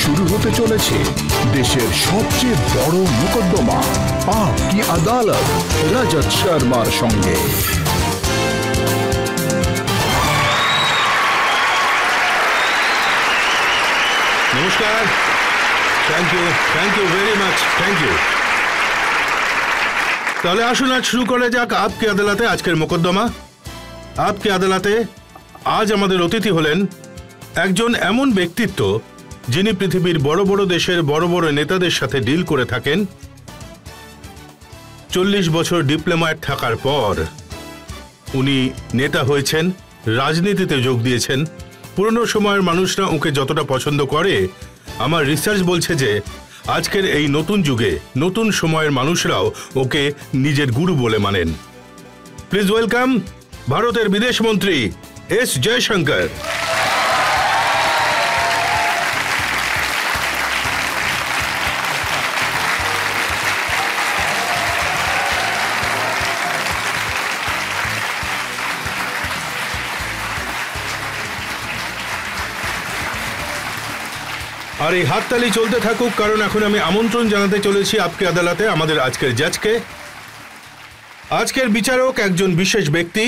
শুরু হতে চলেছে দেশের সবচেয়ে বড় মোকদ্দমা আপ কি আদালত রজত শর্মার সঙ্গে। নমস্কার, thank you very much, thank you. তাহলে আসুন আজ শুরু করা যাক আপ কি আদালতে আজকের মোকদ্দমা। আপ কি আদালতে আজ আমাদের অতিথি হলেন একজন এমন ব্যক্তিত্ব যিনি পৃথিবীর বড় বড় দেশের বড় বড় নেতাদের সাথে ডিল করে থাকেন। 40 বছর ডিপ্লোম্যাট থাকার পর উনি নেতা হয়েছেন, রাজনীতিতে যোগ দিয়েছেন। পুরনো সময়ের মানুষরা ওকে যতটা পছন্দ করে, আমার রিসার্চ বলছে যে আজকের এই নতুন যুগে নতুন সময়ের মানুষরাও ওকে নিজের গুরু বলে মানেন। প্লিজ ওয়েলকাম ভারতের বিদেশ মন্ত্রী এস জয়শঙ্কর। আর এই হাততালি চলতে থাকুক, কারণ এখন আমি আমন্ত্রণ জানাতে চলেছি আপকে আদালতে আমাদের আজকের জাজকে। আজকের বিচারক একজন বিশেষ ব্যক্তি,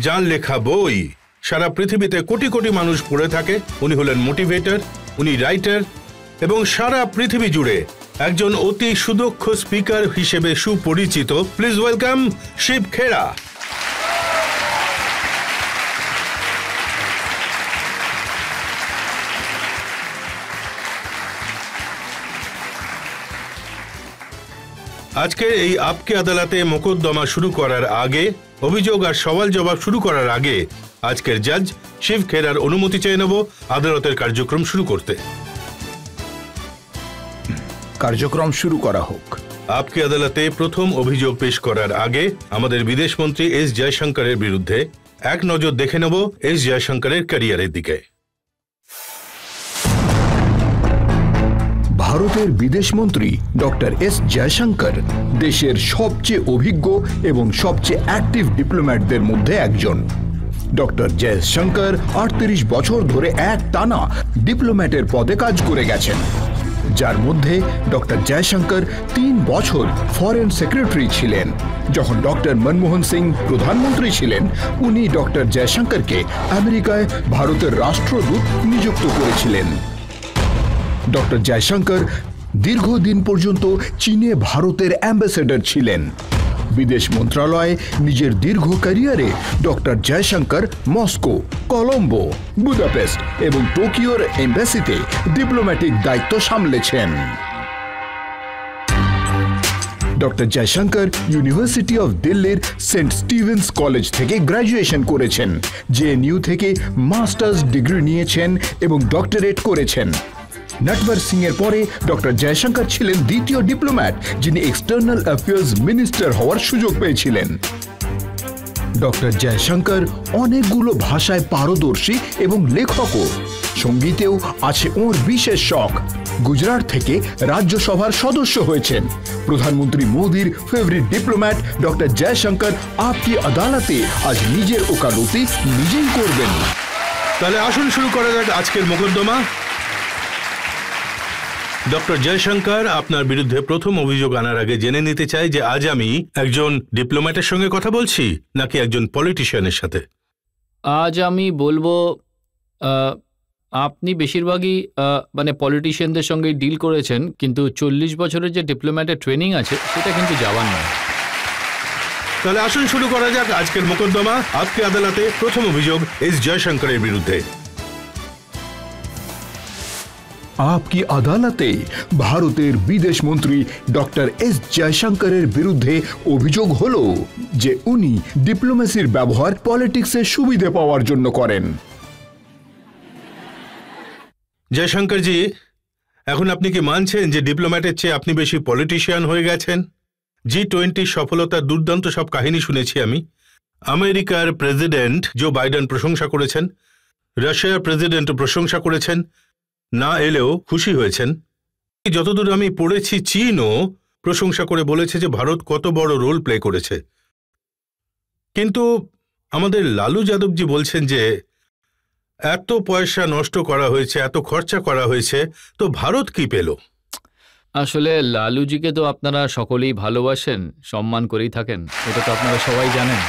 যার লেখা বই সারা পৃথিবীতে কোটি কোটি মানুষ পড়ে থাকে। উনি হলেন মোটিভেটর, উনি রাইটার এবং সারা পৃথিবী জুড়ে একজন অতি সুদক্ষ স্পিকার হিসেবে সুপরিচিত। Please welcome Shiv Khera. আজকে এই আপকে আদালতে মোকদ্দমা শুরু করার আগে, অভিযোগ আর সওয়াল জবাব শুরু করার আগে আজকের জাজ শিব খেরার অনুমতি চেয়ে নেব আদালতের কার্যক্রম শুরু করতে। কার্যক্রম শুরু করা হোক। আপকে আদালতে প্রথম অভিযোগ পেশ করার আগে আমাদের বিদেশ মন্ত্রী এস জয়শঙ্করের বিরুদ্ধে এক নজর দেখে নেব এস জয়শঙ্করের ক্যারিয়ারের দিকে। ভারতের বিদেশ মন্ত্রী ডক্টর এস জয়শঙ্কর দেশের সবচেয়ে অভিজ্ঞ এবং সবচেয়ে অ্যাক্টিভ ডিপ্লোম্যাটদের মধ্যে একজন। ডক্টর জয়শঙ্কর 38 বছর ধরে এক টানা ডিপ্লোম্যাটের পদে কাজ করে গেছেন, যার মধ্যে ডক্টর জয়শঙ্কর 3 বছর ফরেন সেক্রেটারি ছিলেন। যখন ডক্টর মনমোহন সিং প্রধানমন্ত্রী ছিলেন, উনি ডক্টর জয়শঙ্করকে আমেরিকায় ভারতের রাষ্ট্রদূত নিযুক্ত করেছিলেন। ডক্টর জয়শঙ্কর দীর্ঘদিন পর্যন্ত চীনে ভারতের অ্যাম্বাসেডর ছিলেন। বিদেশ মন্ত্রণালয়ে নিজের দীর্ঘ ক্যারিয়ারে doctor Jaishankar Moscow, Colombo, Budapest এবং টোকিওর এম্বাসিতে ডিপ্লোম্যাটিক দায়িত্ব সামলেছেন। ডক্টর জয়শঙ্কর ইউনিভার্সিটি অফ দিল্লির সেন্ট স্টিভেন্স কলেজ থেকে গ্র্যাজুয়েশন করেছেন, জেএনইউ থেকে মাস্টার্স ডিগ্রি নিয়েছেন এবং ডক্টরেট করেছেন। নটবর সিং এর পরে ডক্টর জয়শঙ্কর ছিলেন দ্বিতীয় ডিপ্লোম্যাট যিনি এক্সটার্নাল অ্যাফেয়ার্স মিনিস্টার হওয়ার সুযোগ পেয়েছিলেন। ডক্টর জয়শঙ্কর অনেকগুলো ভাষায় পারদর্শী এবং লেখকও। সঙ্গীতেও আছে ওর বিশেষ শখ। গুজরাট থেকে রাজ্যসভার সদস্য হয়েছেন। প্রধানমন্ত্রী মোদির ফেভারিট ডিপ্লোম্যাট ডক্টর জয়শঙ্কর আপকি আদালতে আজ নিজের ওকালতি নিজেই করবেন। তাহলে আসুন শুরু করা যাক আজকের মোকদ্দমা। ডক্টর জয়শঙ্কর, আপনার বিরুদ্ধে প্রথম অভিযোগ আনার আগে জেনে নিতে চাই যে আজ আমি একজন ডিপ্লোম্যাটের সঙ্গে কথা বলছি নাকি একজন পলিটিশিয়ানের সাথে? আজ আমি বলবো আপনি বেশিরভাগই মানে পলিটিশিয়ানদের সঙ্গে ডিল করেছেন, কিন্তু 40 বছরের যে ডিপ্লোম্যাটের ট্রেনিং আছে সেটা কিন্তু যাওয়ার নয়। তাহলে আসুন শুরু করা যাক আজকের মোকদ্দমা। আপকে আদালতে প্রথম অভিযোগ এস জয়শঙ্করের বিরুদ্ধে। আপকি আদালতে ভারতের বিদেশ মন্ত্রী ডক্টর এস জয়শঙ্করের বিরুদ্ধে অভিযোগ হলো যে উনি ডিপ্লোমেসির ব্যবহার পলিটিক্সের সুবিধা পাওয়ার জন্য করেন। জয়শঙ্করজি, এখন আপনি কি মানছেন যে ডিপ্লোম্যাটের চেয়ে আপনি বেশি পলিটিশিয়ান হয়ে গেছেন? G20 সফলতার দুর্দান্ত সব কাহিনী শুনেছি আমি। আমেরিকার প্রেসিডেন্ট জো বাইডেন প্রশংসা করেছেন, রাশিয়ার প্রেসিডেন্টও প্রশংসা করেছেন, না এলেও খুশি হয়েছেন। যতদূর আমি পড়েছি চীনও প্রশংসা করে বলেছে যে ভারত কত বড় রোল প্লে করেছে। কিন্তু আমাদের লালু যাদবজি বলছেন যে এত পয়সা নষ্ট করা হয়েছে, এত খরচা করা হয়েছে, তো ভারত কি পেল? আসলে লালুজিকে তো আপনারা সকলেই ভালোবাসেন, সম্মান করেই থাকেন, এটা তো আপনারা সবাই জানেন।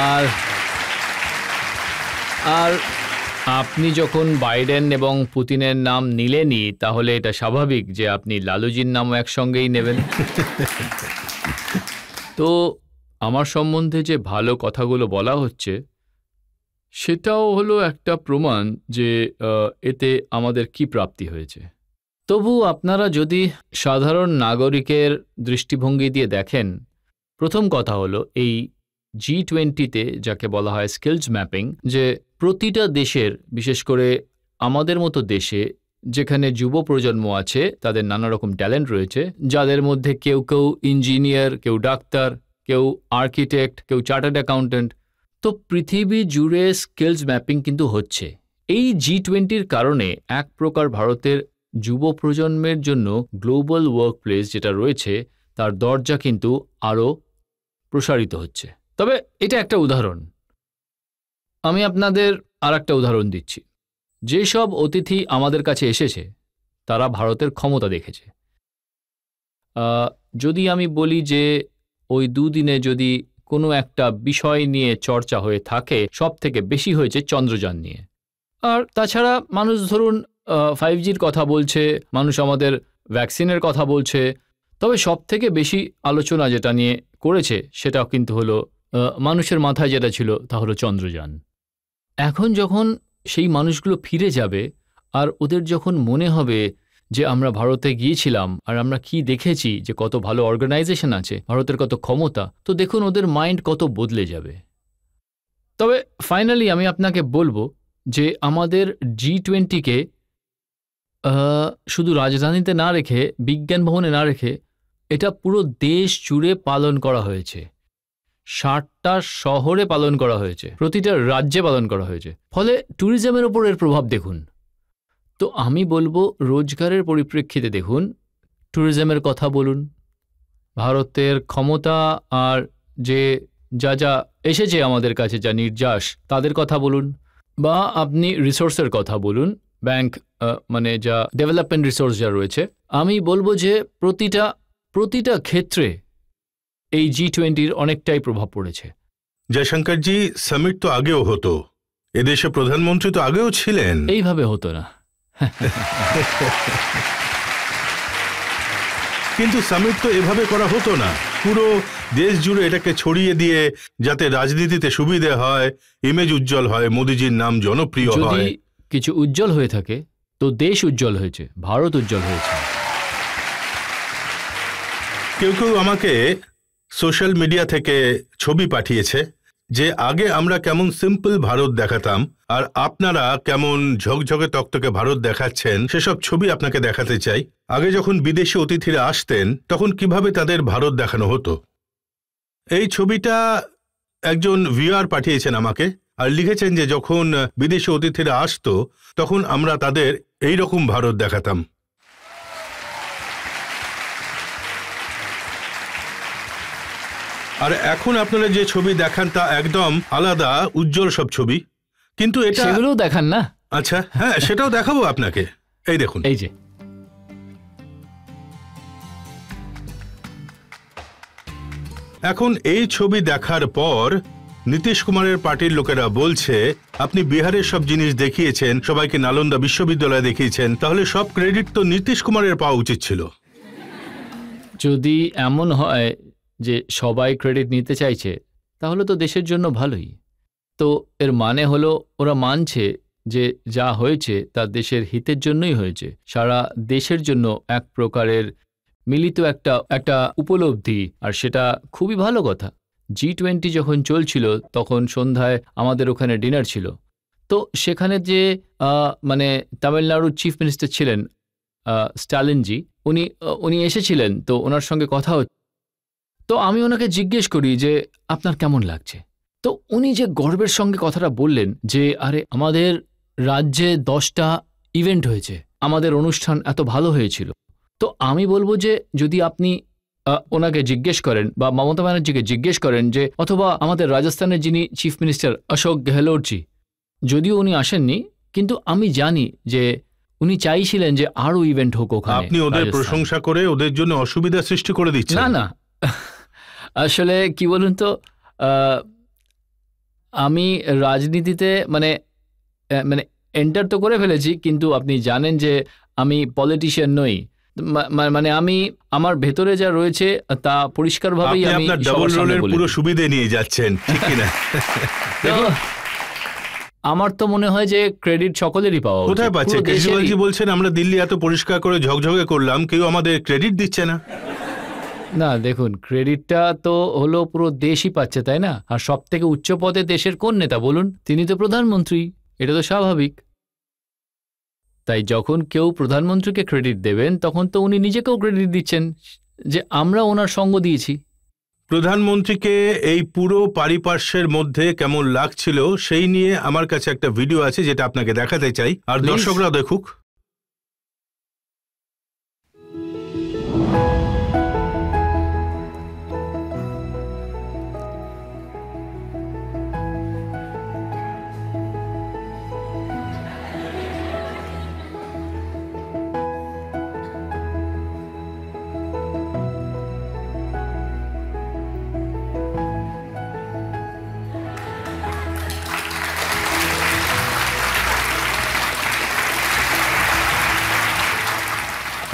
আর আর আপনি যখন বাইডেন এবং পুতিনের নাম নিলেনই, তাহলে এটা স্বাভাবিক যে আপনি লালুজির নামও একসঙ্গেই নেবেন। তো আমার সম্বন্ধে যে ভালো কথাগুলো বলা হচ্ছে, সেটাও হলো একটা প্রমাণ যে এতে আমাদের কি প্রাপ্তি হয়েছে। তবু আপনারা যদি সাধারণ নাগরিকের দৃষ্টিভঙ্গি দিয়ে দেখেন, প্রথম কথা হলো এই G20-তে যাকে বলা হয় স্কিলস ম্যাপিং, যে প্রতিটা দেশের, বিশেষ করে আমাদের মতো দেশে যেখানে যুব প্রজন্ম আছে, তাদের নানা রকম ট্যালেন্ট রয়েছে, যাদের মধ্যে কেউ কেউ ইঞ্জিনিয়ার, কেউ ডাক্তার, কেউ আর্কিটেক্ট, কেউ চার্টার্ড অ্যাকাউন্ট্যান্ট, তো পৃথিবী জুড়ে স্কিলস ম্যাপিং কিন্তু হচ্ছে। এই G20-র কারণে এক প্রকার ভারতের যুব প্রজন্মের জন্য গ্লোবাল ওয়ার্ক প্লেস যেটা রয়েছে, তার দরজা কিন্তু আরও প্রসারিত হচ্ছে। তবে এটা একটা উদাহরণ। আমি আপনাদের আর একটা উদাহরণ দিচ্ছি। যেসব অতিথি আমাদের কাছে এসেছে, তারা ভারতের ক্ষমতা দেখেছে। যদি আমি বলি যে ওই দুদিনে যদি কোনো একটা বিষয় নিয়ে চর্চা হয়ে থাকে, সব থেকে বেশি হয়েছে চন্দ্রযান নিয়ে। আর তাছাড়া মানুষ ধরুন 5Gর কথা বলছে, মানুষ আমাদের ভ্যাকসিনের কথা বলছে, তবে সব থেকে বেশি আলোচনা যেটা নিয়ে করেছে সেটাও কিন্তু হলো মানুষের মাথায় যেটা ছিল তা হলো চন্দ্রযান। এখন যখন সেই মানুষগুলো ফিরে যাবে আর ওদের যখন মনে হবে যে আমরা ভারতে গিয়েছিলাম আর আমরা কি দেখেছি, যে কত ভালো অর্গানাইজেশন আছে, ভারতের কত ক্ষমতা, তো দেখুন ওদের মাইন্ড কত বদলে যাবে। তবে ফাইনালি আমি আপনাকে বলবো যে আমাদের G20-কে শুধু রাজধানীতে না রেখে, বিজ্ঞান ভবনে না রেখে, এটা পুরো দেশ জুড়ে পালন করা হয়েছে। 60টা শহরে পালন করা হয়েছে, প্রতিটা রাজ্যে পালন করা হয়েছে। ফলে ট্যুরিজমের ওপর এর প্রভাব দেখুন। তো আমি বলবো রোজগারের পরিপ্রেক্ষিতে দেখুন, ট্যুরিজমের কথা বলুন, ভারতের ক্ষমতা আর যে যা এসেছে আমাদের কাছে, যা নির্যাস, তাদের কথা বলুন, বা আপনি রিসোর্সের কথা বলুন, ব্যাংক মানে যা ডেভেলপমেন্ট রিসোর্স যা রয়েছে, আমি বলবো যে প্রতিটা ক্ষেত্রে এই G20-র অনেকটাই প্রভাব পড়েছে। জয়শঙ্করজি, সামিট তো আগেও হতো, এদেশে প্রধানমন্ত্রী তো আগেও ছিলেন। এইভাবে হতো না। কিন্তু সামিট তো এভাবে করা হতো না। পুরো দেশ জুড়ে এটাকে ছড়িয়ে দিয়ে যাতে রাজনীতিতে সুবিধে হয়, ইমেজ উজ্জ্বল হয়, মোদিজির নাম জনপ্রিয় হয়। যদি কিছু উজ্জ্বল হয়ে থাকে তো দেশ উজ্জ্বল হয়েছে, ভারত উজ্জ্বল হয়েছে। কেউ কেউ আমাকে সোশ্যাল মিডিয়া থেকে ছবি পাঠিয়েছে যে আগে আমরা কেমন সিম্পল ভারত দেখাতাম আর আপনারা কেমন ঝকঝকে তকতকে ভারত দেখাচ্ছেন, সেসব ছবি আপনাকে দেখাতে চাই। আগে যখন বিদেশি অতিথিরা আসতেন তখন কিভাবে তাদের ভারত দেখানো হতো। এই ছবিটা একজন ভিউয়ার পাঠিয়েছেন আমাকে আর লিখেছেন যে যখন বিদেশি অতিথিরা আসতো তখন আমরা তাদের এই রকম ভারত দেখাতাম। আর এখন আপনারা যে ছবি দেখান তা একদম আলাদা, উজ্জ্বল সব ছবি। কিন্তু এটা সেগুলোও দেখান না? আচ্ছা, হ্যাঁ, সেটাও দেখাবো আপনাকে। এই দেখুন, এই যে এখন এই ছবি দেখার পর নীতিশ কুমারের পার্টির লোকেরা বলছে আপনি বিহারের সব জিনিস দেখিয়েছেন, সবাইকে নালন্দা বিশ্ববিদ্যালয়ে দেখিয়েছেন, তাহলে সব ক্রেডিট তো নীতিশ কুমারের পাওয়া উচিত ছিল। যদি এমন হয় যে সবাই ক্রেডিট নিতে চাইছে, তাহলে তো দেশের জন্য ভালোই। তো এর মানে হলো ওরা মানছে যে যা হয়েছে তা দেশের হিতের জন্যই হয়েছে, সারা দেশের জন্য এক প্রকারের মিলিত একটা উপলব্ধি, আর সেটা খুবই ভালো কথা। G20 যখন চলছিল তখন সন্ধ্যায় আমাদের ওখানে ডিনার ছিল। তো সেখানে যে মানে তামিলনাড়ুর চিফ মিনিস্টার ছিলেন স্ট্যালিনজি, উনি এসেছিলেন। তো ওনার সঙ্গে কথা হচ্ছে, তো আমি ওনাকে জিজ্ঞেস করি যে আপনার কেমন লাগছে। তো উনি যে গর্বের সঙ্গে কথাটা বললেন যে আরে আমাদের রাজ্যে 10টা ইভেন্ট হয়েছে, আমাদের অনুষ্ঠান এত ভালো হয়েছিল। তো আমি বলবো যে যদি আপনি ওনাকে জিজ্ঞেস করেন বা মমতা ব্যানার্জিকে জিজ্ঞেস করেন যে, অথবা আমাদের রাজস্থানের যিনি চিফ মিনিস্টার অশোক গেহলোটজি, যদিও উনি আসেননি, কিন্তু আমি জানি যে উনি চাইছিলেন যে আরো ইভেন্ট হোক ওখানে। আপনি ওদের প্রশংসা করে ওদের জন্য অসুবিধা সৃষ্টি করে দিচ্ছেন। না না, আসলে কি বলুন তো, আমি রাজনীতিতে মানে মানে এন্টার তো করে ফেলেছি, কিন্তু আপনি জানেন যে আমি পলিটিশিয়ান নই। মানে আমি আমার ভেতরে যা রয়েছে তা পরিষ্কারভাবেই আপনি আমি আপনার ডাবল রোলের পুরো সুবিধে নিয়ে যাচ্ছেন, ঠিক কি না? আমার তো মনে হয় যে ক্রেডিট সকলেরই পাওয়া উচিত। কোথায় পাচ্ছে? কেজরিওয়ালজি বলছেন আমরা দিল্লি এত পরিষ্কার করে ঝকঝকে করলাম, কেউ আমাদের ক্রেডিট দিচ্ছে না। না দেখুন, ক্রেডিটটা তো হলো পুরো দেশই পাচ্ছে, তাই না? আর সব থেকে উচ্চ পদে দেশের কোন নেতা বলুন? তিনি তো প্রধানমন্ত্রী, এটা তো স্বাভাবিক। তাই যখন কেউ প্রধানমন্ত্রীকে ক্রেডিট দেবেন তখন তো উনি নিজেকেও ক্রেডিট দিচ্ছেন যে আমরা ওনার সঙ্গ দিয়েছি। প্রধানমন্ত্রীকে এই পুরো পারিপার্শ্বের মধ্যে কেমন লাগছিল সেই নিয়ে আমার কাছে একটা ভিডিও আছে যেটা আপনাকে দেখাতে চাই, আর দর্শকরা দেখুক।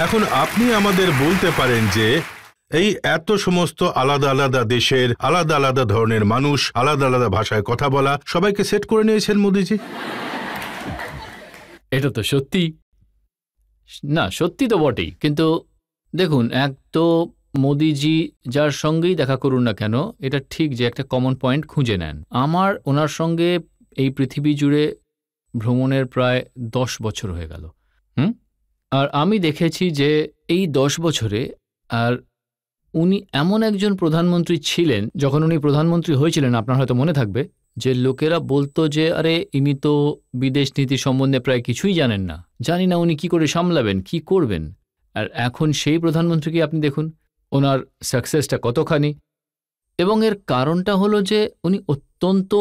এখন আপনি আমাদের বলতে পারেন যে এই এত সমস্ত আলাদা আলাদা দেশের আলাদা আলাদা ধরনের মানুষ, আলাদা আলাদা ভাষায় কথা বলা, সবাইকে সেট করে নিয়েছেন মোদিজি? এটা তো সত্যি না, সত্যি তো বটেই, কিন্তু দেখুন, এক তো মোদিজি যার সঙ্গেই দেখা করুন না কেন, এটা ঠিক যে একটা কমন পয়েন্ট খুঁজে নেন। আমার ওনার সঙ্গে এই পৃথিবী জুড়ে ভ্রমণের প্রায় 10 বছর হয়ে গেল। আর আমি দেখেছি যে এই 10 বছরে আর উনি এমন একজন প্রধানমন্ত্রী ছিলেন, যখন উনি প্রধানমন্ত্রী হয়েছিলেন আপনার হয়তো মনে থাকবে যে লোকেরা বলতো যে আরে ইনি তো বিদেশ নীতি সম্বন্ধে প্রায় কিছুই জানেন না, জানি না উনি কি করে সামলাবেন, কি করবেন। আর এখন সেই প্রধানমন্ত্রীকে আপনি দেখুন, ওনার সাকসেসটা কতখানি। এবং এর কারণটা হলো যে উনি অত্যন্ত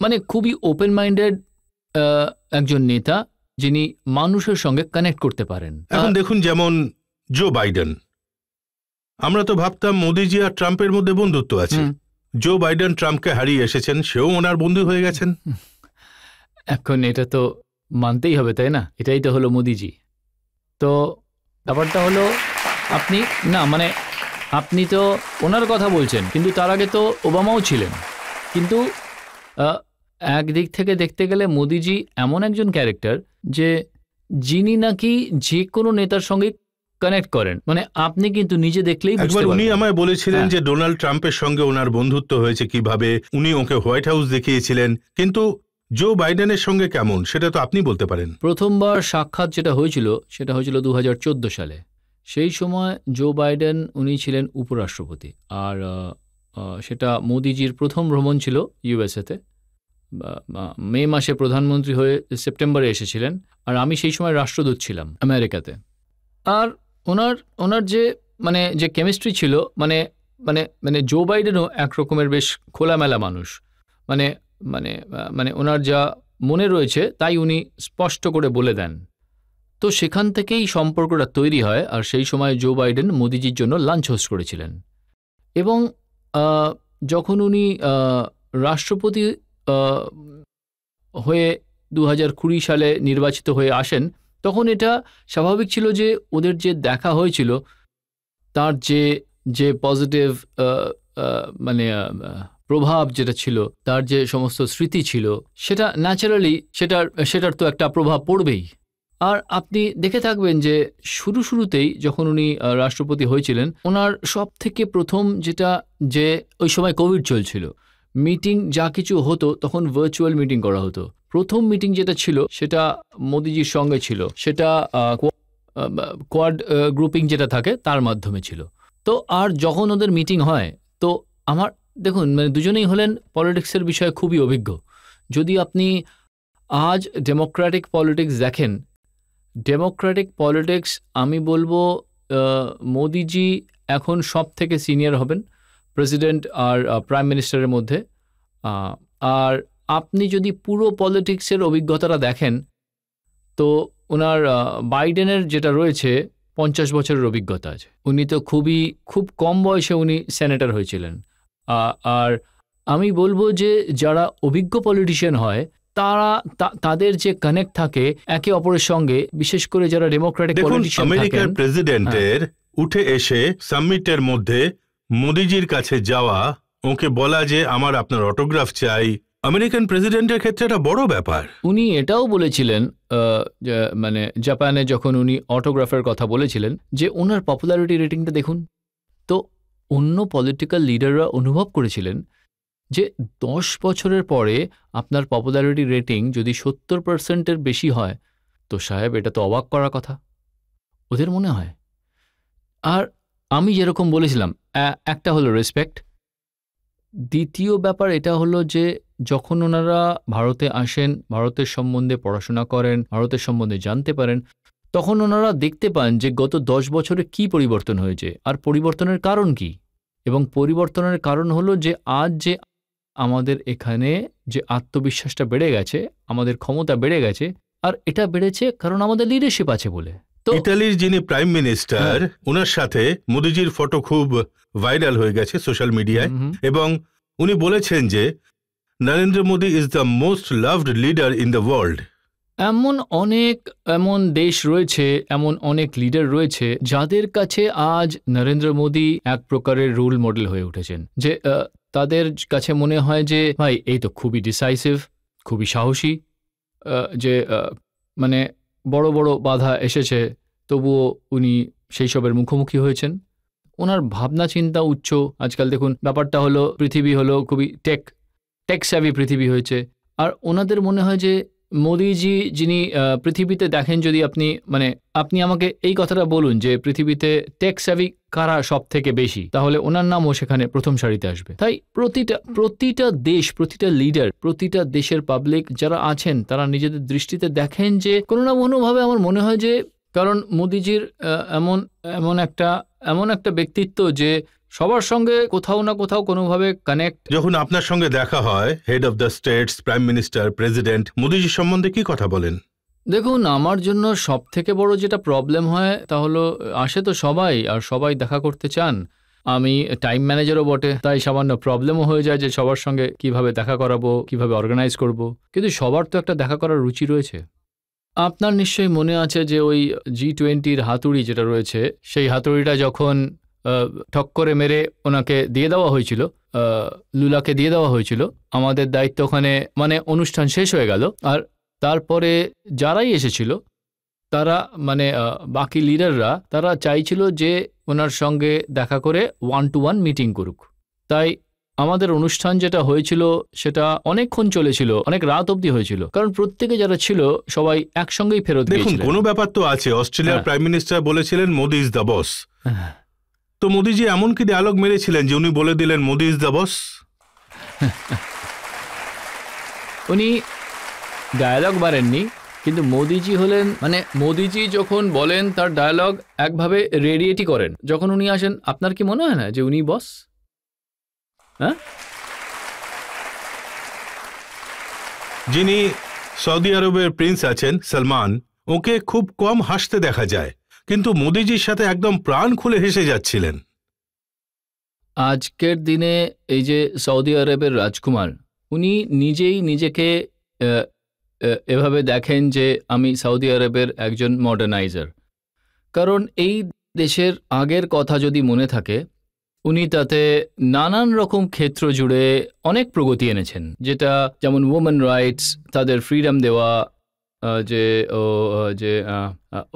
মানে খুবই ওপেন মাইন্ডেড একজন নেতা, যিনি মানুষের সঙ্গে কানেক্ট করতে পারেন। এখন দেখুন, যেমন জো বাইডেন, আমরা তো ভাবতাম মোদিজি আর ট্রাম্পের মধ্যে বন্ধুত্ব আছে। জো বাইডেন ট্রাম্পকে হারিয়ে এসেছেন, সেও ওনার বন্ধু হয়ে গেছেন। এখন এটা তো মানতেই হবে, তাই না? এটাই তো হলো মোদিজি। তো ব্যাপারটা হলো আপনি না মানে আপনি তো ওনার কথা বলছেন, কিন্তু তার আগে তো ওবামাও ছিলেন। কিন্তু একদিক থেকে দেখতে গেলে মোদিজি এমন একজন ক্যারেক্টার যে যিনি নাকি যে কোনো নেতার সঙ্গে কানেক্ট করেন, মানে আপনি কিন্তু নিজে দেখলেই বুঝতে পারবেন। উনি আমায় বলেছিলেন যে ডোনাল্ড ট্রাম্পের সঙ্গে ওনার বন্ধুত্ব হয়েছে কিভাবে, উনি ওকে হোয়াইট হাউস দেখিয়েছিলেন, কিন্তু জো বাইডেনের সঙ্গে কেমন সেটা তো আপনি বলতে পারেন। প্রথমবার সাক্ষাৎ যেটা হয়েছিল সেটা হয়েছিল 2014 সালে। সেই সময় জো বাইডেন উনি ছিলেন উপরাষ্ট্রপতি, আর সেটা মোদিজির প্রথম ভ্রমণ ছিল ইউএসএতে। মে মাসে প্রধানমন্ত্রী হয়ে সেপ্টেম্বরে এসেছিলেন, আর আমি সেই সময় রাষ্ট্রদূত ছিলাম আমেরিকাতে। আর ওনার যে কেমিস্ট্রি ছিল, মানে মানে মানে জো বাইডেনও এক রকমের বেশ খোলামেলা মানুষ, মানে মানে মানে ওনার যা মনে রয়েছে তাই উনি স্পষ্ট করে বলে দেন। তো সেখান থেকেই সম্পর্কটা তৈরি হয়। আর সেই সময় জো বাইডেন মোদিজির জন্য লাঞ্চ হোস্ট করেছিলেন, এবং যখন উনি রাষ্ট্রপতি হয়ে 2020 সালে নির্বাচিত হয়ে আসেন, তখন এটা স্বাভাবিক ছিল যে ওদের যে দেখা হয়েছিল তার যে পজিটিভ মানে প্রভাব যেটা ছিল, তার যে সমস্ত স্মৃতি ছিল, সেটা ন্যাচারালি সেটার তো একটা প্রভাব পড়বেই। আর আপনি দেখে থাকবেন যে শুরুতেই যখন উনি রাষ্ট্রপতি হয়েছিলেন, ওনার সব থেকে প্রথম যে ওই সময় কোভিড চলছিল, মিটিং যা কিছু হতো তখন ভার্চুয়াল মিটিং করা হতো। প্রথম মিটিং যেটা ছিল সেটা মোদিজির সঙ্গে ছিল, সেটা কোয়াড গ্রুপিং যেটা থাকে তার মাধ্যমে ছিল। তো আর যখন ওদের মিটিং হয়, তো আমার দেখুন মানে দুজনেই হলেন পলিটিক্সের বিষয়ে খুবই অভিজ্ঞ। যদি আপনি আজ ডেমোক্রেটিক পলিটিক্স দেখেন, ডেমোক্রেটিক পলিটিক্স আমি বলবো মোদিজি এখন সব থেকে সিনিয়র হবেন প্রেসিডেন্ট আর প্রাইম মিনিস্টারের মধ্যে। আর আপনি যদি পুরো পলিটিক্সের অভিজ্ঞতাটা দেখেন, তো ওনার বাইডেনের যেটা রয়েছে 50 বছরের অভিজ্ঞতা আছে। উনি তো খুব কম বয়সে উনি সেনেটর হয়েছিলেন। আর আমি বলবো যে যারা অভিজ্ঞ পলিটিশিয়ান হয় তাদের যে কানেক্ট থাকে একে অপরের সঙ্গে, বিশেষ করে যারা ডেমোক্রেটিক পলিটিশিয়ান থাকেন। আমেরিকার প্রেসিডেন্টের উঠে এসে সামিটের মধ্যে মোদিজির কাছে যাওয়া, ওকে বলা যে আমার আপনার অটোগ্রাফ চাই, আমেরিকান প্রেসিডেন্টের ক্ষেত্রে একটা বড় ব্যাপার। উনি এটাও বলেছিলেন, মানে জাপানে যখন উনি অটোগ্রাফের কথা বলেছিলেন, যে ওনার পপুলারিটি রেটিংটা দেখুন। তো অন্য পলিটিক্যাল লিডাররা অনুভব করেছিলেন যে 10 বছরের পরে আপনার পপুলারিটি রেটিং যদি 70%-এর বেশি হয়, তো সাহেব এটা তো অবাক করার কথা ওদের মনে হয়। আর আমি যেরকম বলেছিলাম, একটা হলো রেসপেক্ট, দ্বিতীয় ব্যাপার এটা হলো যে যখন ওনারা ভারতে আসেন, ভারতের সম্বন্ধে পড়াশোনা করেন, ভারতের সম্বন্ধে জানতে পারেন, তখন ওনারা দেখতে পান যে গত 10 বছরে কি পরিবর্তন হয়েছে আর পরিবর্তনের কারণ কি। এবং পরিবর্তনের কারণ হলো যে আজ যে আমাদের এখানে যে আত্মবিশ্বাসটা বেড়ে গেছে, আমাদের ক্ষমতা বেড়ে গেছে, আর এটা বেড়েছে কারণ আমাদের লিডারশিপ আছে বলে। তো ইতালির যিনি প্রাইম মিনিস্টার, ওনার সাথে মোদিজির ফটো খুব ভাইরাল হয়ে গেছে সোশ্যাল মিডিয়ায়, এবং উনি বলেছেন যে Narendra Modi is the most loved leader in the world. এমন দেশ রয়েছে, এমন অনেক লিডার রয়েছে যাদের কাছে আজ নরেন্দ্র মোদি এক প্রকারের রোল মডেল হয়ে উঠেছেন, যে তাদের কাছে মনে হয় যে ভাই এই তো খুবই ডিসাইসিভ, খুবই সাহসী, যে মানে বড় বড় বাধা এসেছে তবুও উনি সেই সবের মুখোমুখি হয়েছেন। ওনার ভাবনা চিন্তা উচ্চ। আজকাল দেখুন ব্যাপারটা হলো পৃথিবী হলো খুবই টেক স্যাভি পৃথিবী হয়েছে, আর ওনাদের মনে হয় যে মোদিজি যিনি পৃথিবীতে দেখেন, যদি আপনি আমাকে এই কথাটা বলুন যে পৃথিবীতে টেক স্যাভি কারা সব থেকে বেশি, তাহলে ওনার নামও সেখানে প্রথম সারিতে আসবে। তাই প্রতিটা দেশ, প্রতিটা লিডার, প্রতিটা দেশের পাবলিক যারা আছেন, তারা নিজেদের দৃষ্টিতে দেখেন যে কোনো না কোনোভাবে আমার মনে হয় যে, কারণ মোদিজির এমন একটা ব্যক্তিত্ব যে সবার সঙ্গে কোথাও না কোথাও কোনোভাবে কানেক্ট। যখন আপনার সঙ্গে দেখা হয় head of the states, prime minister, president, মোদিজির সম্বন্ধে কি কথা বলেন? দেখুন, আমার জন্য সব থেকে বড় যেটা প্রবলেম হয় তা হলো, আসে তো সবাই, আর সবাই দেখা করতে চান। আমি টাইম ম্যানেজারও বটে, তাই সামান্য প্রবলেমও হয়ে যায় যে সবার সঙ্গে কিভাবে দেখা করাবো, কিভাবে অর্গানাইজ করব। কিন্তু সবার তো একটা দেখা করার রুচি রয়েছে। আপনার নিশ্চয়ই মনে আছে যে ওই G20-র হাতুড়ি যেটা রয়েছে, সেই হাতুড়িটা যখন ঠক করে মেরে ওনাকে দিয়ে দেওয়া হয়েছিল, লুলাকে দিয়ে দেওয়া হয়েছিল, আমাদের দায়িত্ব ওখানে, অনুষ্ঠান শেষ হয়ে গেল, আর তারপরে যারাই এসেছিল তারা বাকি লিডাররা তারা চাইছিল যে ওনার সঙ্গে দেখা করে 1-to-1 মিটিং করুক। তাই আমাদের অনুষ্ঠান যেটা হয়েছিল সেটা অনেকক্ষণ চলেছিল, অনেক রাত অবধি হয়েছিল, কারণ প্রত্যেকে যারা ছিল সবাই একসঙ্গেই ফেরত গিয়েছিলেন। দেখুন, কোনো ব্যাপার তো আছে, অস্ট্রেলিয়ার প্রাইম মিনিস্টার বলেছিলেন মোদি ইজ দ্য বস। তো মোদিজি এমন কি ডায়লগ মেরেছিলেন যে উনি বলে দিলেন মোদি ইজ দ্য বস? উনি ডায়ালগ মারেননি, কিন্তু মোদিজি হলেন, মোদিজি যখন বলেন তার ডায়ালগ একভাবে রেডিয়েটই করেন। যখন উনি আসেন, আপনার কি মনে হয় না যে উনি বস? হ্যাঁ, যিনি সৌদি আরবের প্রিন্স আছেন সলমান, ওকে খুব কম হাসতে দেখা যায়, কিন্তু মোদিজির সাথে একদম প্রাণ খুলে হেসে যাচ্ছিলেন। আজকের দিনে এই যে সৌদি আরবের রাজকুমার, উনি নিজেই নিজেকে এভাবে দেখেন যে আমি সৌদি আরবের একজন মডার্নাইজার। কারণ এই দেশের আগের কথা যদি মনে থাকে, উনি তাতে নানান রকম ক্ষেত্র জুড়ে অনেক প্রগতি এনেছেন, যেটা যেমন ওমেন রাইটস, তাদের ফ্রিডম দেওয়া, যে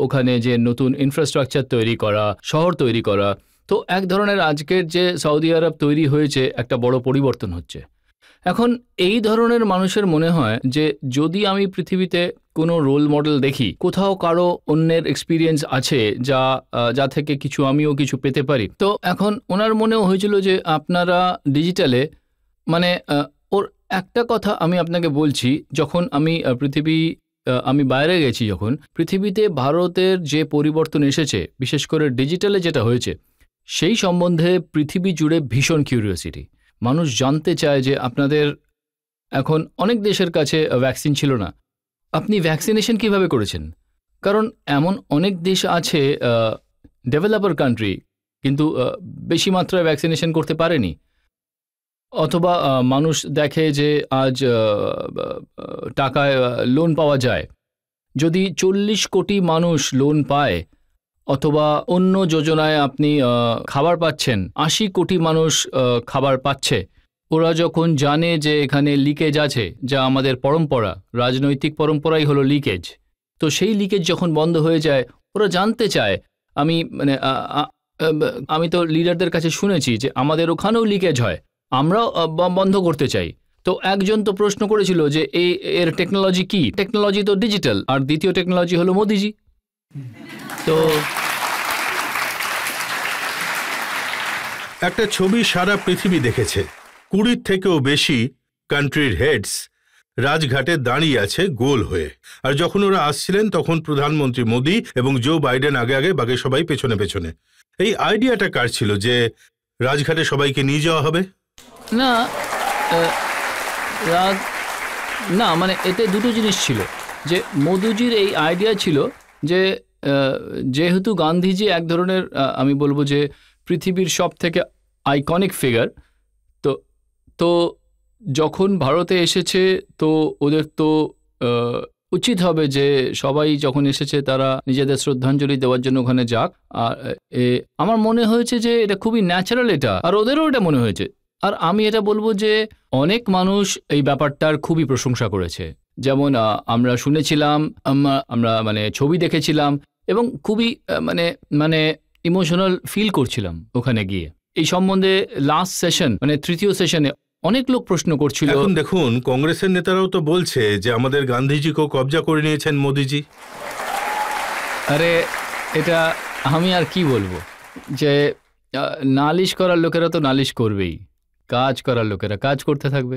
ওখানে যে নতুন ইনফ্রাস্ট্রাকচার তৈরি করা, শহর তৈরি করা। তো এক ধরনের আজকের যে সৌদি আরব তৈরি হয়েছে, একটা বড় পরিবর্তন হচ্ছে। এখন এই ধরনের মানুষের মনে হয় যে যদি আমি পৃথিবীতে কোনো রোল মডেল দেখি, কোথাও কারো অন্যের এক্সপিরিয়েন্স আছে যা থেকে আমিও কিছু পেতে পারি। তো এখন ওনার মনেও হয়েছিল যে আপনারা ডিজিটালে, ওর একটা কথা আমি আপনাকে বলছি, যখন আমি বাইরে গেছি, যখন পৃথিবীতে ভারতের যে পরিবর্তন এসেছে, বিশেষ করে ডিজিটালে যেটা হয়েছে, সেই সম্বন্ধে পৃথিবী জুড়ে ভীষণ কিউরিওসিটি। মানুষ জানতে চায় যে আপনাদের এখন অনেক দেশের কাছে ভ্যাকসিন ছিল না। আপনি ভ্যাকসিনেশন কিভাবে করেছেন? কারণ এমন অনেক দেশ আছে ডেভেলপার কান্ট্রি, কিন্তু বেশি মাত্রায় ভ্যাকসিনেশন করতে পারেনি। অথবা মানুষ দেখে যে আজ টাকায় লোন পাওয়া যায়, যদি 40 কোটি মানুষ লোন পায়, অথবা অন্য যোজনায় আপনি খাবার পাচ্ছেন, 80 কোটি মানুষ খাবার পাচ্ছে, ওরা যখন জানে যে এখানে লিকেজ আছে, যা আমাদের পরম্পরা, রাজনৈতিক পরম্পরাই হলো লিকেজ, তো সেই লিকেজ যখন বন্ধ হয়ে যায়, ওরা জানতে চায়। আমি তো লিডারদের কাছে শুনেছি যে আমাদের ওখানেও লিকেজ হয়, আমরাও বন্ধ করতে চাই। তো একজন তো প্রশ্ন করেছিল যে এর টেকনোলজি কি? টেকনোলজি তো ডিজিটাল, আর দ্বিতীয় টেকনোলজি হলো মোদিজি। তো একটা ছবি সারা পৃথিবী দেখেছে, 20 থেকেও বেশি কান্ট্রির হেডস রাজঘাটে দাঁড়িয়ে আছে গোল হয়ে, আর যখন ওরা আসছিলেন তখন প্রধানমন্ত্রী মোদি এবং জো বাইডেন আগে আগে, বাকি সবাই পেছনে পেছনে। এই আইডিয়াটা কার ছিল যে রাজঘাটে সবাইকে নিয়ে যাওয়া হবে? না, না, মানে এতে দুটো জিনিস ছিল। যে মোদিজির এই আইডিয়া ছিল যে যেহেতু গান্ধীজি এক ধরনের আমি বলবো যে পৃথিবীর সব থেকে আইকনিক ফিগার, তো যখন ভারতে এসেছে তো ওদের তো উচিত হবে যে সবাই যখন এসেছে তারা নিজেদের শ্রদ্ধাঞ্জলি দেওয়ার জন্য ওখানে যাক। আর আমার মনে হয়েছে যে এটা খুবই ন্যাচারাল এটা, আর ওদেরও এটা মনে হয়েছে। আর আমি এটা বলবো যে অনেক মানুষ এই ব্যাপারটার খুবই প্রশংসা করেছে। যেমন আমরা শুনেছিলাম, আমরা মানে ছবি দেখেছিলাম এবং খুবই মানে ইমোশনাল ফিল করছিলাম ওখানে গিয়ে। এই সম্বন্ধে লাস্ট সেশন মানে তৃতীয় সেশনে অনেক লোক প্রশ্ন করছিল। এখন দেখুন, কংগ্রেসের নেতারাও তো বলছে যে আমাদের গান্ধীজিকেও কবজা করে নিয়েছেন মোদিজি। আরে এটা আমি আর কি বলবো, যে নালিশ করার লোকেরা তো নালিশ করবেই, কাজ করার লোকেরা কাজ করতে থাকবে।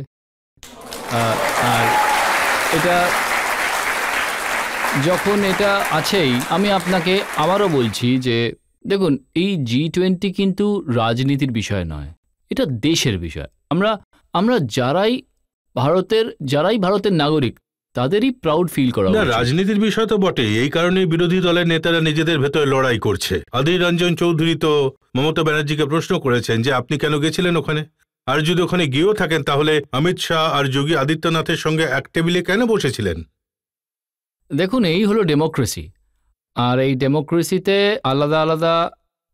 আর এটা যখন এটা আছেই, আমি আপনাকে আবারও বলছি যে দেখুন, এই G20 কিন্তু রাজনীতির বিষয় নয়, এটা দেশের বিষয়। আমরা যারাই ভারতের নাগরিক তাদেরই প্রাউড ফিল করা না, উচিত। রাজনীতির বিষয় তো বটেই, এই কারণে বিরোধী দলের নেতারা নিজেদের ভেতরে লড়াই করছে। অধীর রঞ্জন চৌধুরী তো মমতা ব্যানার্জিকে প্রশ্ন করেছেন যে আপনি কেন গেছিলেন ওখানে, আর যদি ওখানে গিয়েও থাকেন তাহলে অমিত শাহ আর যোগী আদিত্যনাথের সঙ্গে এক টেবিলে কেন বসেছিলেন? দেখুন, এই হলো ডেমোক্রেসি, আর এই ডেমোক্রেসিতে আলাদা আলাদা